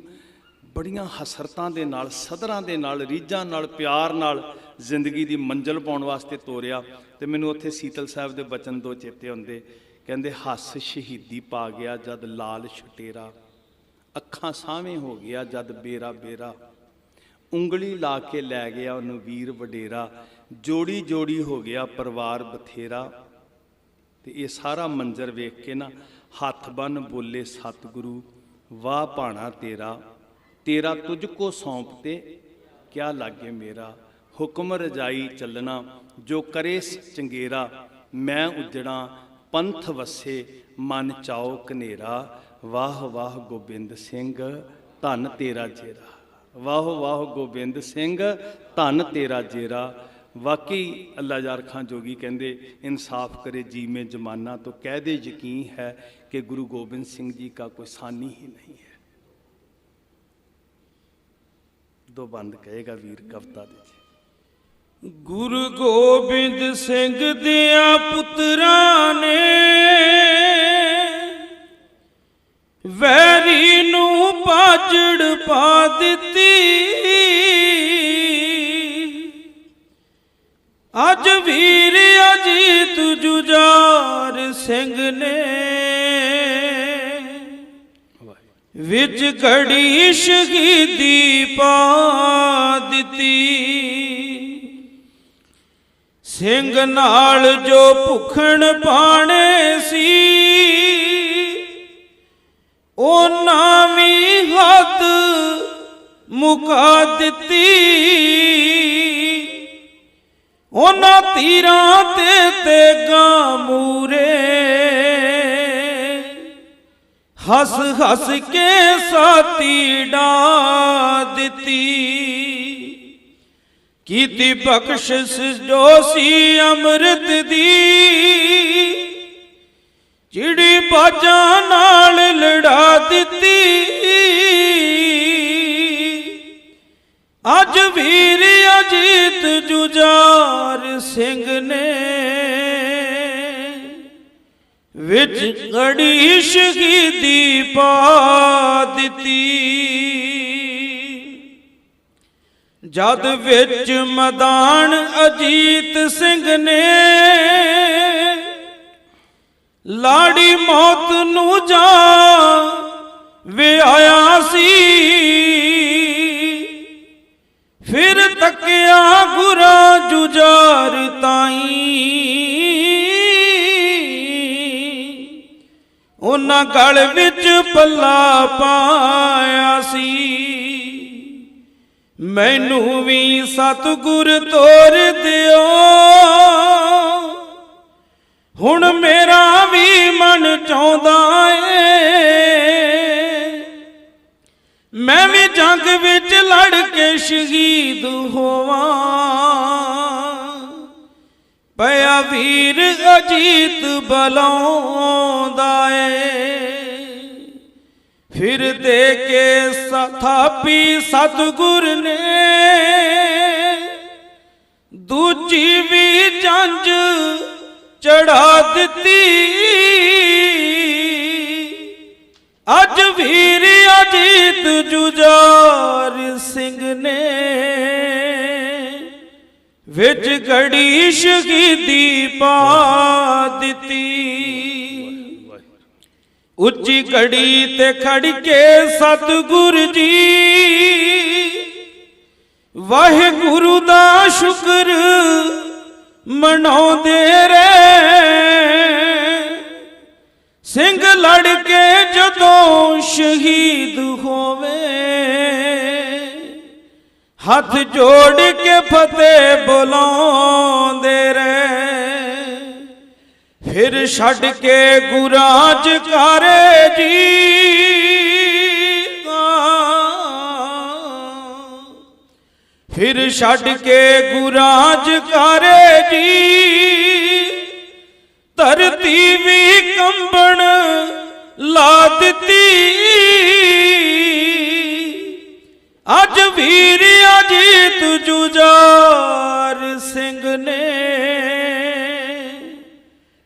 बड़ियां हसरतां दे नाल, सदरां दे नाल, रीझां नाल, प्यार नाल जिंदगी दी मंजिल पाउण वास्ते तोरिया। ते मैनूं उत्थे सीतल साहिब दे बचन दो चेते आउंदे। कहंदे, हस शहीदी पा गया जद लाल छुटेरा, अखां सावें हो गया जद बेरा बेरा। उंगली ला के लै गया उन्हूं वीर वडेरा, जोड़ी जोड़ी हो गया परिवार बथेरा। तो ये सारा मंजर वेख के ना हथ बन बोले सतगुरु, वाह भाणा तेरा, तेरा तुझको सौंपते क्या लागे मेरा। हुक्म रजाई चलना जो करे चंगेरा, मैं उजड़ा पंथ वसे मन चाओ कनेरा। वाह वाह गोबिंद सिंह धन तेरा जेरा, वाह वाह गोबिंद सिंह धन तेरा जेरा। वाकई अल्लाह यार खां जोगी कहते, इंसाफ करे जी में जमाना तो कह दे यकीन है कि गुरु गोबिंद सिंह जी का कोई सानी ही नहीं है। दो बंद कहेगा वीर कविता दे। गुरु गोबिंद सिंह दिया पुत्रा ने वैरी नू पाजड़ पा दिती। ਅੱਜ ਵੀਰ ਅਜੀਤ ਜੁਝਾਰ ਸਿੰਘ ਨੇ ਵਿੱਚ ਘੜੀ ਸ਼ਹੀਦੀ ਪਾ ਦਿੱਤੀ। ਸਿੰਘ ਨਾਲ ਜੋ ਭੁੱਖਣ ਪਾਣੇ ਸੀ ਉਹਨਾਂ ਵੀ ਹੱਦ ਮੁਕਾ ਦਿੱਤੀ। ਉਹਨਾਂ ਤੀਰਾਂ ਤੇ ਤੇਗਾਂ ਮੂਰੇ ਹੱਸ ਹੱਸ ਕੇ ਸਾਥੀ ਡਾ ਦਿੱਤੀ। ਕੀਤੀ ਬਖਸ਼ਿਸ਼ ਜੋ ਸੀ ਅੰਮ੍ਰਿਤ ਦੀ ਚਿੜੀ ਬਾਜਾਂ ਨਾਲ ਲੜਾ ਦਿੱਤੀ। ਅੱਜ ਵੀਰ ਅਜੀਤ ਜੁਝਾਰ ਸਿੰਘ ਨੇ ਵਿੱਚ ਘੜੀ ਸ਼ਹੀਦੀ ਪਾ ਦਿੱਤੀ। ਜਦ ਵਿੱਚ ਮੈਦਾਨ ਅਜੀਤ ਸਿੰਘ ਨੇ ਲਾੜੀ ਮੌਤ ਨੂੰ ਜਾ ਵਿਆਇਆ ਸੀ। ਫਿਰ ਤੱਕਿਆ ਗੁਰਾ ਜੁਝਾਰ ਤਾਈਂ ਉਹਨਾਂ ਗਲ ਵਿੱਚ ਪੱਲਾ ਪਾਇਆ ਸੀ। ਮੈਨੂੰ ਵੀ ਸਤਿਗੁਰ ਤੋਰ ਦਿਓ ਹੁਣ ਮੇਰਾ ਵੀ ਮਨ ਚਾਹੁੰਦਾ ਏ ਮੈਂ ਵੀ ਜੰਗ ਵਿੱਚ ਲੜ ਕੇ ਸ਼ਹੀਦ ਹੋਵਾਂ। ਪਿਆ ਵੀਰ ਅਜੀਤ ਬਲਾਉਂਦਾ ਏ ਫਿਰ ਦੇ ਕੇ ਥਾਪੀ ਸਤਿਗੁਰ ਨੇ ਦੂਜੀ ਵੀ ਜੰਝ ਚੜਾ ਦਿੱਤੀ। ਅੱਜ ਵੀਰ ਅਜੀਤ ਜੁਝਾਰ ਸਿੰਘ ਨੇ ਵਿੱਚ ਘੜੀ ਸ਼ਹੀਦੀ ਪਾ ਦਿੱਤੀ। ਉੱਚੀ ਘੜੀ ਤੇ ਖੜ ਕੇ ਸਤਿਗੁਰ ਜੀ ਵਾਹਿਗੁਰੂ ਦਾ ਸ਼ੁਕਰ ਮਨਾਉਂਦੇ ਰਹੇ। ਸਿੰਘ ਲੜ ਕੇ ਜਦੋਂ ਸ਼ਹੀਦ ਹੋਵੇ ਹੱਥ ਜੋੜ ਕੇ ਫਤਿਹ ਬੁਲਾਉਂਦੇ ਰਹੇ। ਫਿਰ ਛੱਡ ਕੇ ਗੁਰਾਜ ਕਾਰੇ ਜੀ ਫਿਰ ਛੱਡ ਕੇ ਗੁਰਾਜ ਕਾਰੇ ਜੀ ਧਰਤੀ ਵੀ ਕੰਬਣ ਲਾ ਦਿੱਤੀ। ਅੱਜ ਵੀਰ ਅਜੀਤ ਜੁਝਾਰ ਸਿੰਘ ਨੇ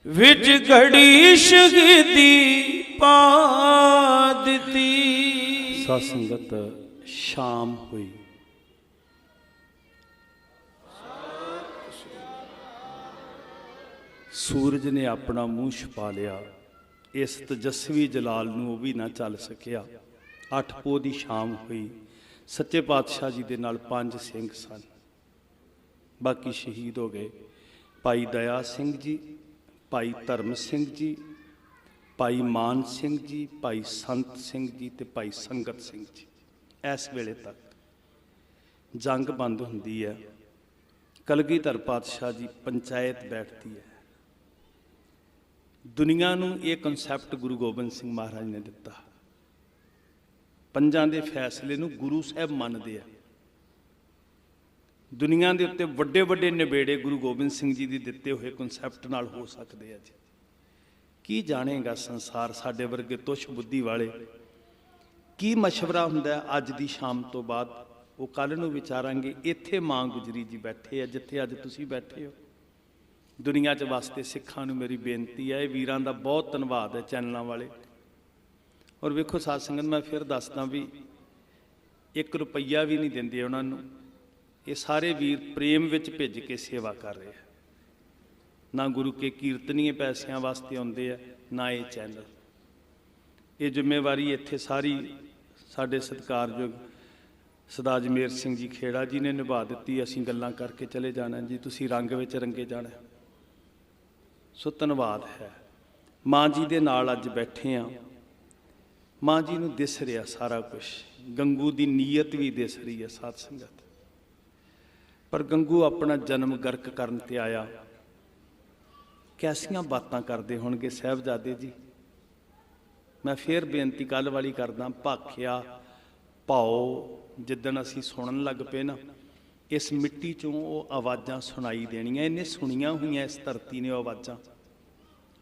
ਵਿੱਚ ਘੜੀ ਸ਼ਹੀਦੀ ਪਾ ਦਿੱਤੀ। ਸਾਧ ਸੰਗਤ ਸ਼ਾਮ ਹੋਈ। ਸੂਰਜ ਨੇ ਆਪਣਾ ਮੂੰਹ ਛੁਪਾ ਲਿਆ। ਇਸ ਤੇਜਸਵੀ ਜਲਾਲ ਨੂੰ ਉਹ ਵੀ ਨਾ ਚੱਲ ਸਕਿਆ। 8 ਪੋਹ ਦੀ ਸ਼ਾਮ ਹੋਈ। ਸੱਚੇ ਪਾਤਸ਼ਾਹ ਜੀ ਦੇ ਨਾਲ 5 ਸਿੰਘ ਸਨ, ਬਾਕੀ ਸ਼ਹੀਦ ਹੋ ਗਏ। ਭਾਈ ਦਇਆ ਸਿੰਘ ਜੀ, ਭਾਈ ਧਰਮ ਸਿੰਘ ਜੀ, ਭਾਈ ਮਾਨ ਸਿੰਘ ਜੀ, ਭਾਈ ਸੰਤ ਸਿੰਘ ਜੀ ਤੇ ਭਾਈ ਸੰਗਤ ਸਿੰਘ ਜੀ। ਇਸ ਵੇਲੇ ਤੱਕ ਜੰਗ ਬੰਦ ਹੁੰਦੀ ਹੈ। ਕਲਗੀਧਰ ਪਾਤਸ਼ਾਹ ਜੀ ਪੰਚਾਇਤ ਬੈਠਦੀ ਹੈ। ਦੁਨੀਆ ਨੂੰ ਇਹ ਕਨਸੈਪਟ ਗੁਰੂ ਗੋਬਿੰਦ ਸਿੰਘ ਮਹਾਰਾਜ ਨੇ ਦਿੱਤਾ। ਪੰਜਾਂ ਦੇ ਫੈਸਲੇ ਨੂੰ ਗੁਰੂ ਸਾਹਿਬ ਮੰਨਦੇ ਆ। ਦੁਨੀਆ ਦੇ ਉੱਤੇ ਵੱਡੇ ਵੱਡੇ ਨਿਬੇੜੇ ਗੁਰੂ ਗੋਬਿੰਦ ਸਿੰਘ ਜੀ ਦੇ ਦਿੱਤੇ ਹੋਏ ਕਨਸੈਪਟ ਨਾਲ ਹੋ ਸਕਦੇ ਆ ਜੀ। ਕੀ ਜਾਣੇਗਾ ਸੰਸਾਰ, ਸਾਡੇ ਵਰਗੇ ਤੁਛ ਬੁੱਧੀ ਵਾਲੇ। ਕੀ ਮਸ਼ਵਰਾ ਹੁੰਦਾ ਅੱਜ ਦੀ ਸ਼ਾਮ ਤੋਂ ਬਾਅਦ, ਉਹ ਕੱਲ੍ਹ ਨੂੰ ਵਿਚਾਰਾਂਗੇ। ਇੱਥੇ ਮਾਂ ਗੁਜਰੀ ਜੀ ਬੈਠੇ ਆ ਜਿੱਥੇ ਅੱਜ ਤੁਸੀਂ ਬੈਠੇ ਹੋ। ਦੁਨੀਆ 'ਚ ਵਾਸਤੇ ਸਿੱਖਾਂ ਨੂੰ ਮੇਰੀ ਬੇਨਤੀ ਹੈ, ਇਹ ਵੀਰਾਂ ਦਾ ਬਹੁਤ ਧੰਨਵਾਦ ਹੈ ਚੈਨਲਾਂ ਵਾਲੇ। ਔਰ ਵੇਖੋ ਸਾਧ ਸੰਗਤ, ਮੈਂ ਫਿਰ ਦੱਸਦਾ ਵੀ 1 ਰੁਪਈਆ ਵੀ ਨਹੀਂ ਦਿੰਦੇ ਉਹਨਾਂ ਨੂੰ। ਇਹ ਸਾਰੇ ਵੀਰ ਪ੍ਰੇਮ ਵਿੱਚ ਭਿੱਜ ਕੇ ਸੇਵਾ ਕਰ ਰਹੇ ਆ। ਨਾ ਗੁਰੂ ਕੇ ਕੀਰਤਨੀਏ ਪੈਸਿਆਂ ਵਾਸਤੇ ਆਉਂਦੇ ਆ, ਨਾ ਇਹ ਚੈਨਲ। ਇਹ ਜ਼ਿੰਮੇਵਾਰੀ ਇੱਥੇ ਸਾਰੀ ਸਾਡੇ ਸਤਿਕਾਰਯੋਗ ਸਰਦਾਰ ਅਜਮੇਰ ਸਿੰਘ ਜੀ ਖੇੜਾ ਜੀ ਨੇ ਨਿਭਾ ਦਿੱਤੀ। ਅਸੀਂ ਗੱਲਾਂ ਕਰਕੇ ਚਲੇ ਜਾਣਾ ਜੀ, ਤੁਸੀਂ ਰੰਗ ਵਿੱਚ ਰੰਗੇ ਜਾਣਾ। ਸੋ ਧੰਨਵਾਦ ਹੈ। ਮਾਂ ਜੀ ਦੇ ਨਾਲ ਅੱਜ ਬੈਠੇ ਆ। ਮਾਂ ਜੀ ਨੂੰ ਦਿਸ ਰਿਹਾ ਸਾਰਾ ਕੁਝ, ਗੰਗੂ ਦੀ ਨੀਅਤ ਵੀ ਦਿਸ ਰਹੀ ਹੈ ਸਾਧ ਸੰਗਤ। ਪਰ ਗੰਗੂ ਆਪਣਾ ਜਨਮ ਗਰਕ ਕਰਨ ਤੇ ਆਇਆ। ਕੈਸੀਆਂ ਬਾਤਾਂ ਕਰਦੇ ਹੋਣਗੇ ਸਾਹਿਬਜ਼ਾਦੇ ਜੀ। ਮੈਂ ਫੇਰ ਬੇਨਤੀ ਕੱਲ ਵਾਲੀ ਕਰਦਾ, ਭਾਖਿਆ ਭਾਓ ਜਿੱਦਣ ਅਸੀਂ ਸੁਣਨ ਲੱਗ ਪਏ ਨਾ, ਇਸ ਮਿੱਟੀ ਚੋਂ ਉਹ ਆਵਾਜ਼ਾਂ ਸੁਣਾਈ ਦੇਣੀਆਂ। ਇਹਨੇ ਸੁਣੀਆਂ ਹੋਈਆਂ, ਇਸ ਧਰਤੀ ਨੇ ਉਹ ਆਵਾਜ਼ਾਂ,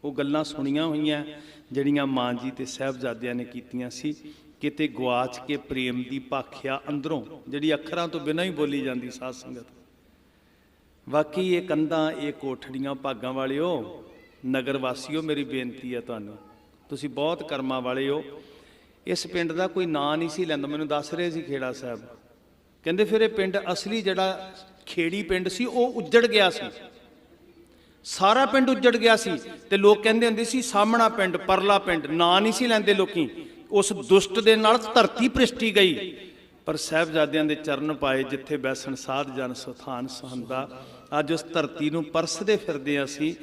ਉਹ ਗੱਲਾਂ ਸੁਣੀਆਂ ਹੋਈਆਂ ਜਿਹੜੀਆਂ ਮਾਂ ਜੀ ਤੇ ਸਾਹਿਬਜ਼ਾਦਿਆਂ ਨੇ ਕੀਤੀਆਂ ਸੀ। ਕਿਤੇ ਗਵਾਚ ਕੇ ਪ੍ਰੇਮ ਦੀ ਭਾਖਿਆ ਅੰਦਰੋਂ, ਜਿਹੜੀ ਅੱਖਰਾਂ ਤੋਂ ਬਿਨਾਂ ਹੀ ਬੋਲੀ ਜਾਂਦੀ ਸਾਧ ਸੰਗਤ। ਬਾਕੀ ਇਹ ਕੰਧਾਂ, ਇਹ ਕੋਠੜੀਆਂ, ਭਾਗਾਂ ਵਾਲਿਓ, ਨਗਰ ਵਾਸੀਓ, ਮੇਰੀ ਬੇਨਤੀ ਹੈ ਤੁਹਾਨੂੰ, ਤੁਸੀਂ ਬਹੁਤ ਕਰਮਾਂ ਵਾਲੇ ਹੋ। ਇਸ ਪਿੰਡ ਦਾ ਕੋਈ ਨਾਂ ਨਹੀਂ ਸੀ ਲੈਂਦਾ। ਮੈਨੂੰ ਦੱਸ ਰਹੇ ਸੀ ਖੇੜਾ ਸਾਹਿਬ, ਕਹਿੰਦੇ ਫਿਰ ਇਹ ਪਿੰਡ ਅਸਲੀ ਜਿਹੜਾ ਖੇੜੀ ਪਿੰਡ ਸੀ ਉਹ ਉੱਜੜ ਗਿਆ ਸੀ, ਸਾਰਾ ਪਿੰਡ ਉੱਜੜ ਗਿਆ ਸੀ। ਤੇ ਲੋਕ ਕਹਿੰਦੇ ਹੁੰਦੇ ਸੀ ਸਾਹਮਣਾ ਪਿੰਡ, ਪਰਲਾ ਪਿੰਡ, ਨਾਂ ਨਹੀਂ ਸੀ ਲੈਂਦੇ ਲੋਕੀ। ਉਸ ਦੁਸ਼ਟ ਦੇ ਨਾਲ ਧਰਤੀ ਭ੍ਰਿਸ਼ਟੀ ਗਈ। ਪਰ ਸਾਹਿਬਜ਼ਾਦਿਆਂ ਦੇ ਚਰਨ ਪਾਏ, ਜਿੱਥੇ ਬੈਸਣ ਸਾਧ ਜਨ ਸੁਥਾਨ ਸਹੰਦਾ। ਅੱਜ ਉਸ ਧਰਤੀ ਨੂੰ ਪਰਸਦੇ ਫਿਰਦੇ ਅਸੀਂ।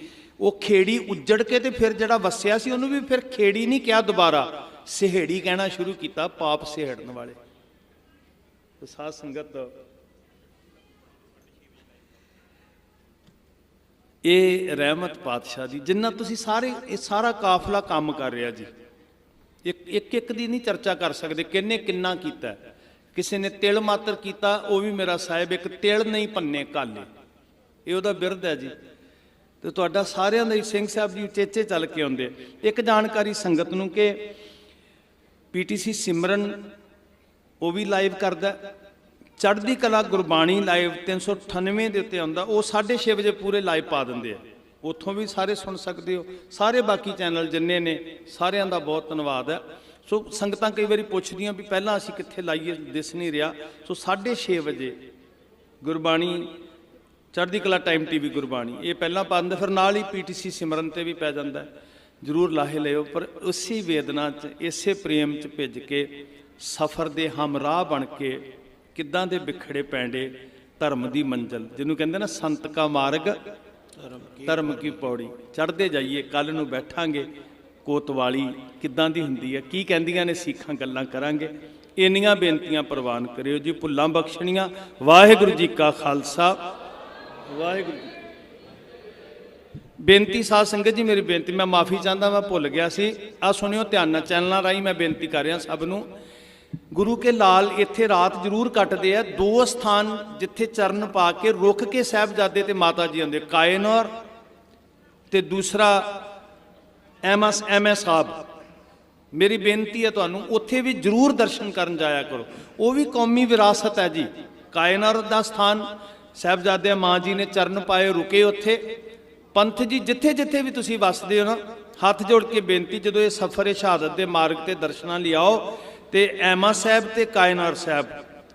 ਉਹ ਖੇੜੀ ਉੱਜੜ ਕੇ ਤੇ ਫਿਰ ਜਿਹੜਾ ਵਸਿਆ ਸੀ ਉਹਨੂੰ ਵੀ ਫਿਰ ਖੇੜੀ ਨਹੀਂ ਕਿਹਾ, ਦੁਬਾਰਾ ਸਿਹੜੀ ਕਹਿਣਾ ਸ਼ੁਰੂ ਕੀਤਾ, ਪਾਪ ਸਿਹੜਨ ਵਾਲੇ। ਸਾਧ ਸੰਗਤ, ਇਹ ਰਹਿਮਤ ਪਾਤਸ਼ਾਹ ਦੀ, ਜਿੰਨਾ ਤੁਸੀਂ ਸਾਰੇ, ਇਹ ਸਾਰਾ ਕਾਫਲਾ ਕੰਮ ਕਰ ਰਿਹਾ ਜੀ। ਇੱਕ ਇੱਕ ਦੀ ਨਹੀਂ ਚਰਚਾ ਕਰ ਸਕਦੇ, ਕਿੰਨੇ ਕਿੰਨਾ ਕੀਤਾ। ਕਿਸੇ ਨੇ ਤਿਲ ਮਾਤਰ ਕੀਤਾ, ਉਹ ਵੀ ਮੇਰਾ ਸਾਹਿਬ ਇੱਕ ਤਿਲ ਨਹੀਂ ਭੰਨੇ ਕਾਲੇ, ਇਹ ਉਹਦਾ ਬਿਰਧ ਹੈ ਜੀ। ਤੇ ਤੁਹਾਡਾ ਸਾਰਿਆਂ ਦਾ ਹੀ ਸਿੰਘ ਸਾਹਿਬ ਜੀ ਉਚੇਚੇ ਚੱਲ ਕੇ ਆਉਂਦੇ। ਇੱਕ ਜਾਣਕਾਰੀ ਸੰਗਤ ਨੂੰ ਕਿ ਪੀਟੀਸੀ ਸਿਮਰਨ ਉਹ ਵੀ ਲਾਈਵ ਕਰਦਾ। ਚੜ੍ਹਦੀ ਕਲਾ ਗੁਰਬਾਣੀ ਲਾਈਵ 398 ਦੇ ਉੱਤੇ ਆਉਂਦਾ, ਉਹ 6:30 ਵਜੇ ਪੂਰੇ ਲਾਈਵ ਪਾ ਦਿੰਦੇ ਆ। ਉੱਥੋਂ ਵੀ ਸਾਰੇ ਸੁਣ ਸਕਦੇ ਹੋ। ਸਾਰੇ ਬਾਕੀ ਚੈਨਲ ਜਿੰਨੇ ਨੇ ਸਾਰਿਆਂ ਦਾ ਬਹੁਤ ਧੰਨਵਾਦ ਹੈ। ਸੋ ਸੰਗਤਾਂ ਕਈ ਵਾਰੀ ਪੁੱਛਦੀਆਂ ਵੀ ਪਹਿਲਾਂ ਅਸੀਂ ਕਿੱਥੇ ਲਾਈਏ, ਦਿਸ ਨਹੀਂ ਰਿਹਾ। ਸੋ 6:30 ਵਜੇ ਗੁਰਬਾਣੀ ਚੜ੍ਹਦੀ ਕਲਾ ਟਾਈਮ ਟੀਵੀ ਗੁਰਬਾਣੀ ਇਹ ਪਹਿਲਾਂ ਪਾ ਦਿੰਦਾ, ਫਿਰ ਨਾਲ ਹੀ ਪੀਟੀਸੀ ਸਿਮਰਨ ਤੇ ਵੀ ਪੈ ਜਾਂਦਾ। ਜ਼ਰੂਰ ਲਾਹੇ ਲਿਓ। ਪਰ ਉਸੇ ਵੇਦਨਾ 'ਚ, ਇਸੇ ਪ੍ਰੇਮ 'ਚ ਭਿੱਜ ਕੇ, ਸਫ਼ਰ ਦੇ ਹਮਰਾਹ ਬਣ ਕੇ, ਕਿੱਦਾਂ ਦੇ ਵਿਖੜੇ ਪੈਂਡੇ ਧਰਮ ਦੀ ਮੰਜ਼ਲ, ਜਿਹਨੂੰ ਕਹਿੰਦੇ ਨਾ ਸੰਤ ਕਾ ਮਾਰਗ ਧਰਮ ਕੀ ਪੌੜੀ, ਚੜ੍ਹਦੇ ਜਾਈਏ। ਕੱਲ ਨੂੰ ਬੈਠਾਂਗੇ ਕੋਤਵਾਲੀ ਕਿੱਦਾਂ ਦੀ ਹੁੰਦੀ ਹੈ, ਕੀ ਕਹਿੰਦੀਆਂ ਨੇ ਸਿੱਖਾਂ, ਗੱਲਾਂ ਕਰਾਂਗੇ। ਇੰਨੀਆਂ ਬੇਨਤੀਆਂ ਪ੍ਰਵਾਨ ਕਰਿਓ ਜੀ, ਭੁੱਲਾਂ ਬਖਸ਼ਣੀਆਂ। ਵਾਹਿਗੁਰੂ ਜੀ ਕਾ ਖਾਲਸਾ, ਵਾਹਿਗੁਰੂ ਜੀ। ਬੇਨਤੀ ਸਾਧ ਸੰਗਤ ਜੀ, ਮੇਰੀ ਬੇਨਤੀ, ਮੈਂ ਮਾਫੀ ਚਾਹੁੰਦਾ, ਮੈਂ ਭੁੱਲ ਗਿਆ ਸੀ। ਆ ਸੁਣਿਓ ਧਿਆਨ ਨਾਲ, ਚੈਨਲਾਂ ਰਾਹੀਂ ਮੈਂ ਬੇਨਤੀ ਕਰ ਰਿਹਾ ਸਭ ਨੂੰ। ਗੁਰੂ ਕੇ ਲਾਲ ਇੱਥੇ ਰਾਤ ਜ਼ਰੂਰ ਕੱਟਦੇ ਆ। 2 ਸਥਾਨ ਜਿੱਥੇ ਚਰਨ ਪਾ ਕੇ ਰੁਕ ਕੇ ਸਾਹਿਬਜ਼ਾਦੇ ਤੇ ਮਾਤਾ ਜੀ ਆਉਂਦੇ, ਕਾਇਨੌਰ ਤੇ ਦੂਸਰਾ ਐਮ ਐਸ ਸਾਹਿਬ। ਮੇਰੀ ਬੇਨਤੀ ਹੈ ਤੁਹਾਨੂੰ, ਉੱਥੇ ਵੀ ਜ਼ਰੂਰ ਦਰਸ਼ਨ ਕਰਨ ਜਾਇਆ ਕਰੋ। ਉਹ ਵੀ ਕੌਮੀ ਵਿਰਾਸਤ ਹੈ ਜੀ। ਕਾਇਨੌਰ ਦਾ ਸਥਾਨ ਸਾਹਿਬਜ਼ਾਦੇ ਮਾਂ ਜੀ ਨੇ ਚਰਨ ਪਾਏ, ਰੁਕੇ ਉੱਥੇ। ਪੰਥ ਜੀ ਜਿੱਥੇ ਜਿੱਥੇ ਵੀ ਤੁਸੀਂ ਵਸਦੇ ਹੋ ਨਾ, ਹੱਥ ਜੋੜ ਕੇ ਬੇਨਤੀ, ਜਦੋਂ ਇਹ ਸਫ਼ਰ ਸ਼ਹਾਦਤ ਦੇ ਮਾਰਗ ਤੇ ਦਰਸ਼ਨਾਂ ਲਈ ਆਓ, ਤੇ ਐਮਾ ਸਾਹਿਬ ਤੇ ਕਾਇਨੌਰ ਸਾਹਿਬ,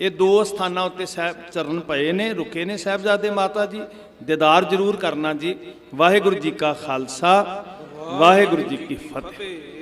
ਇਹ 2 ਸਥਾਨਾਂ ਉੱਤੇ ਸਾਹਿਬ ਚਰਨ ਪਏ ਨੇ, ਰੁਕੇ ਨੇ ਸਾਹਿਬਜ਼ਾਦੇ ਮਾਤਾ ਜੀ। ਦੀਦਾਰ ਜ਼ਰੂਰ ਕਰਨਾ ਜੀ। ਵਾਹਿਗੁਰੂ ਜੀ ਕਾ ਖਾਲਸਾ, ਵਾਹਿਗੁਰੂ ਜੀ ਕੀ ਫਤਿਹ।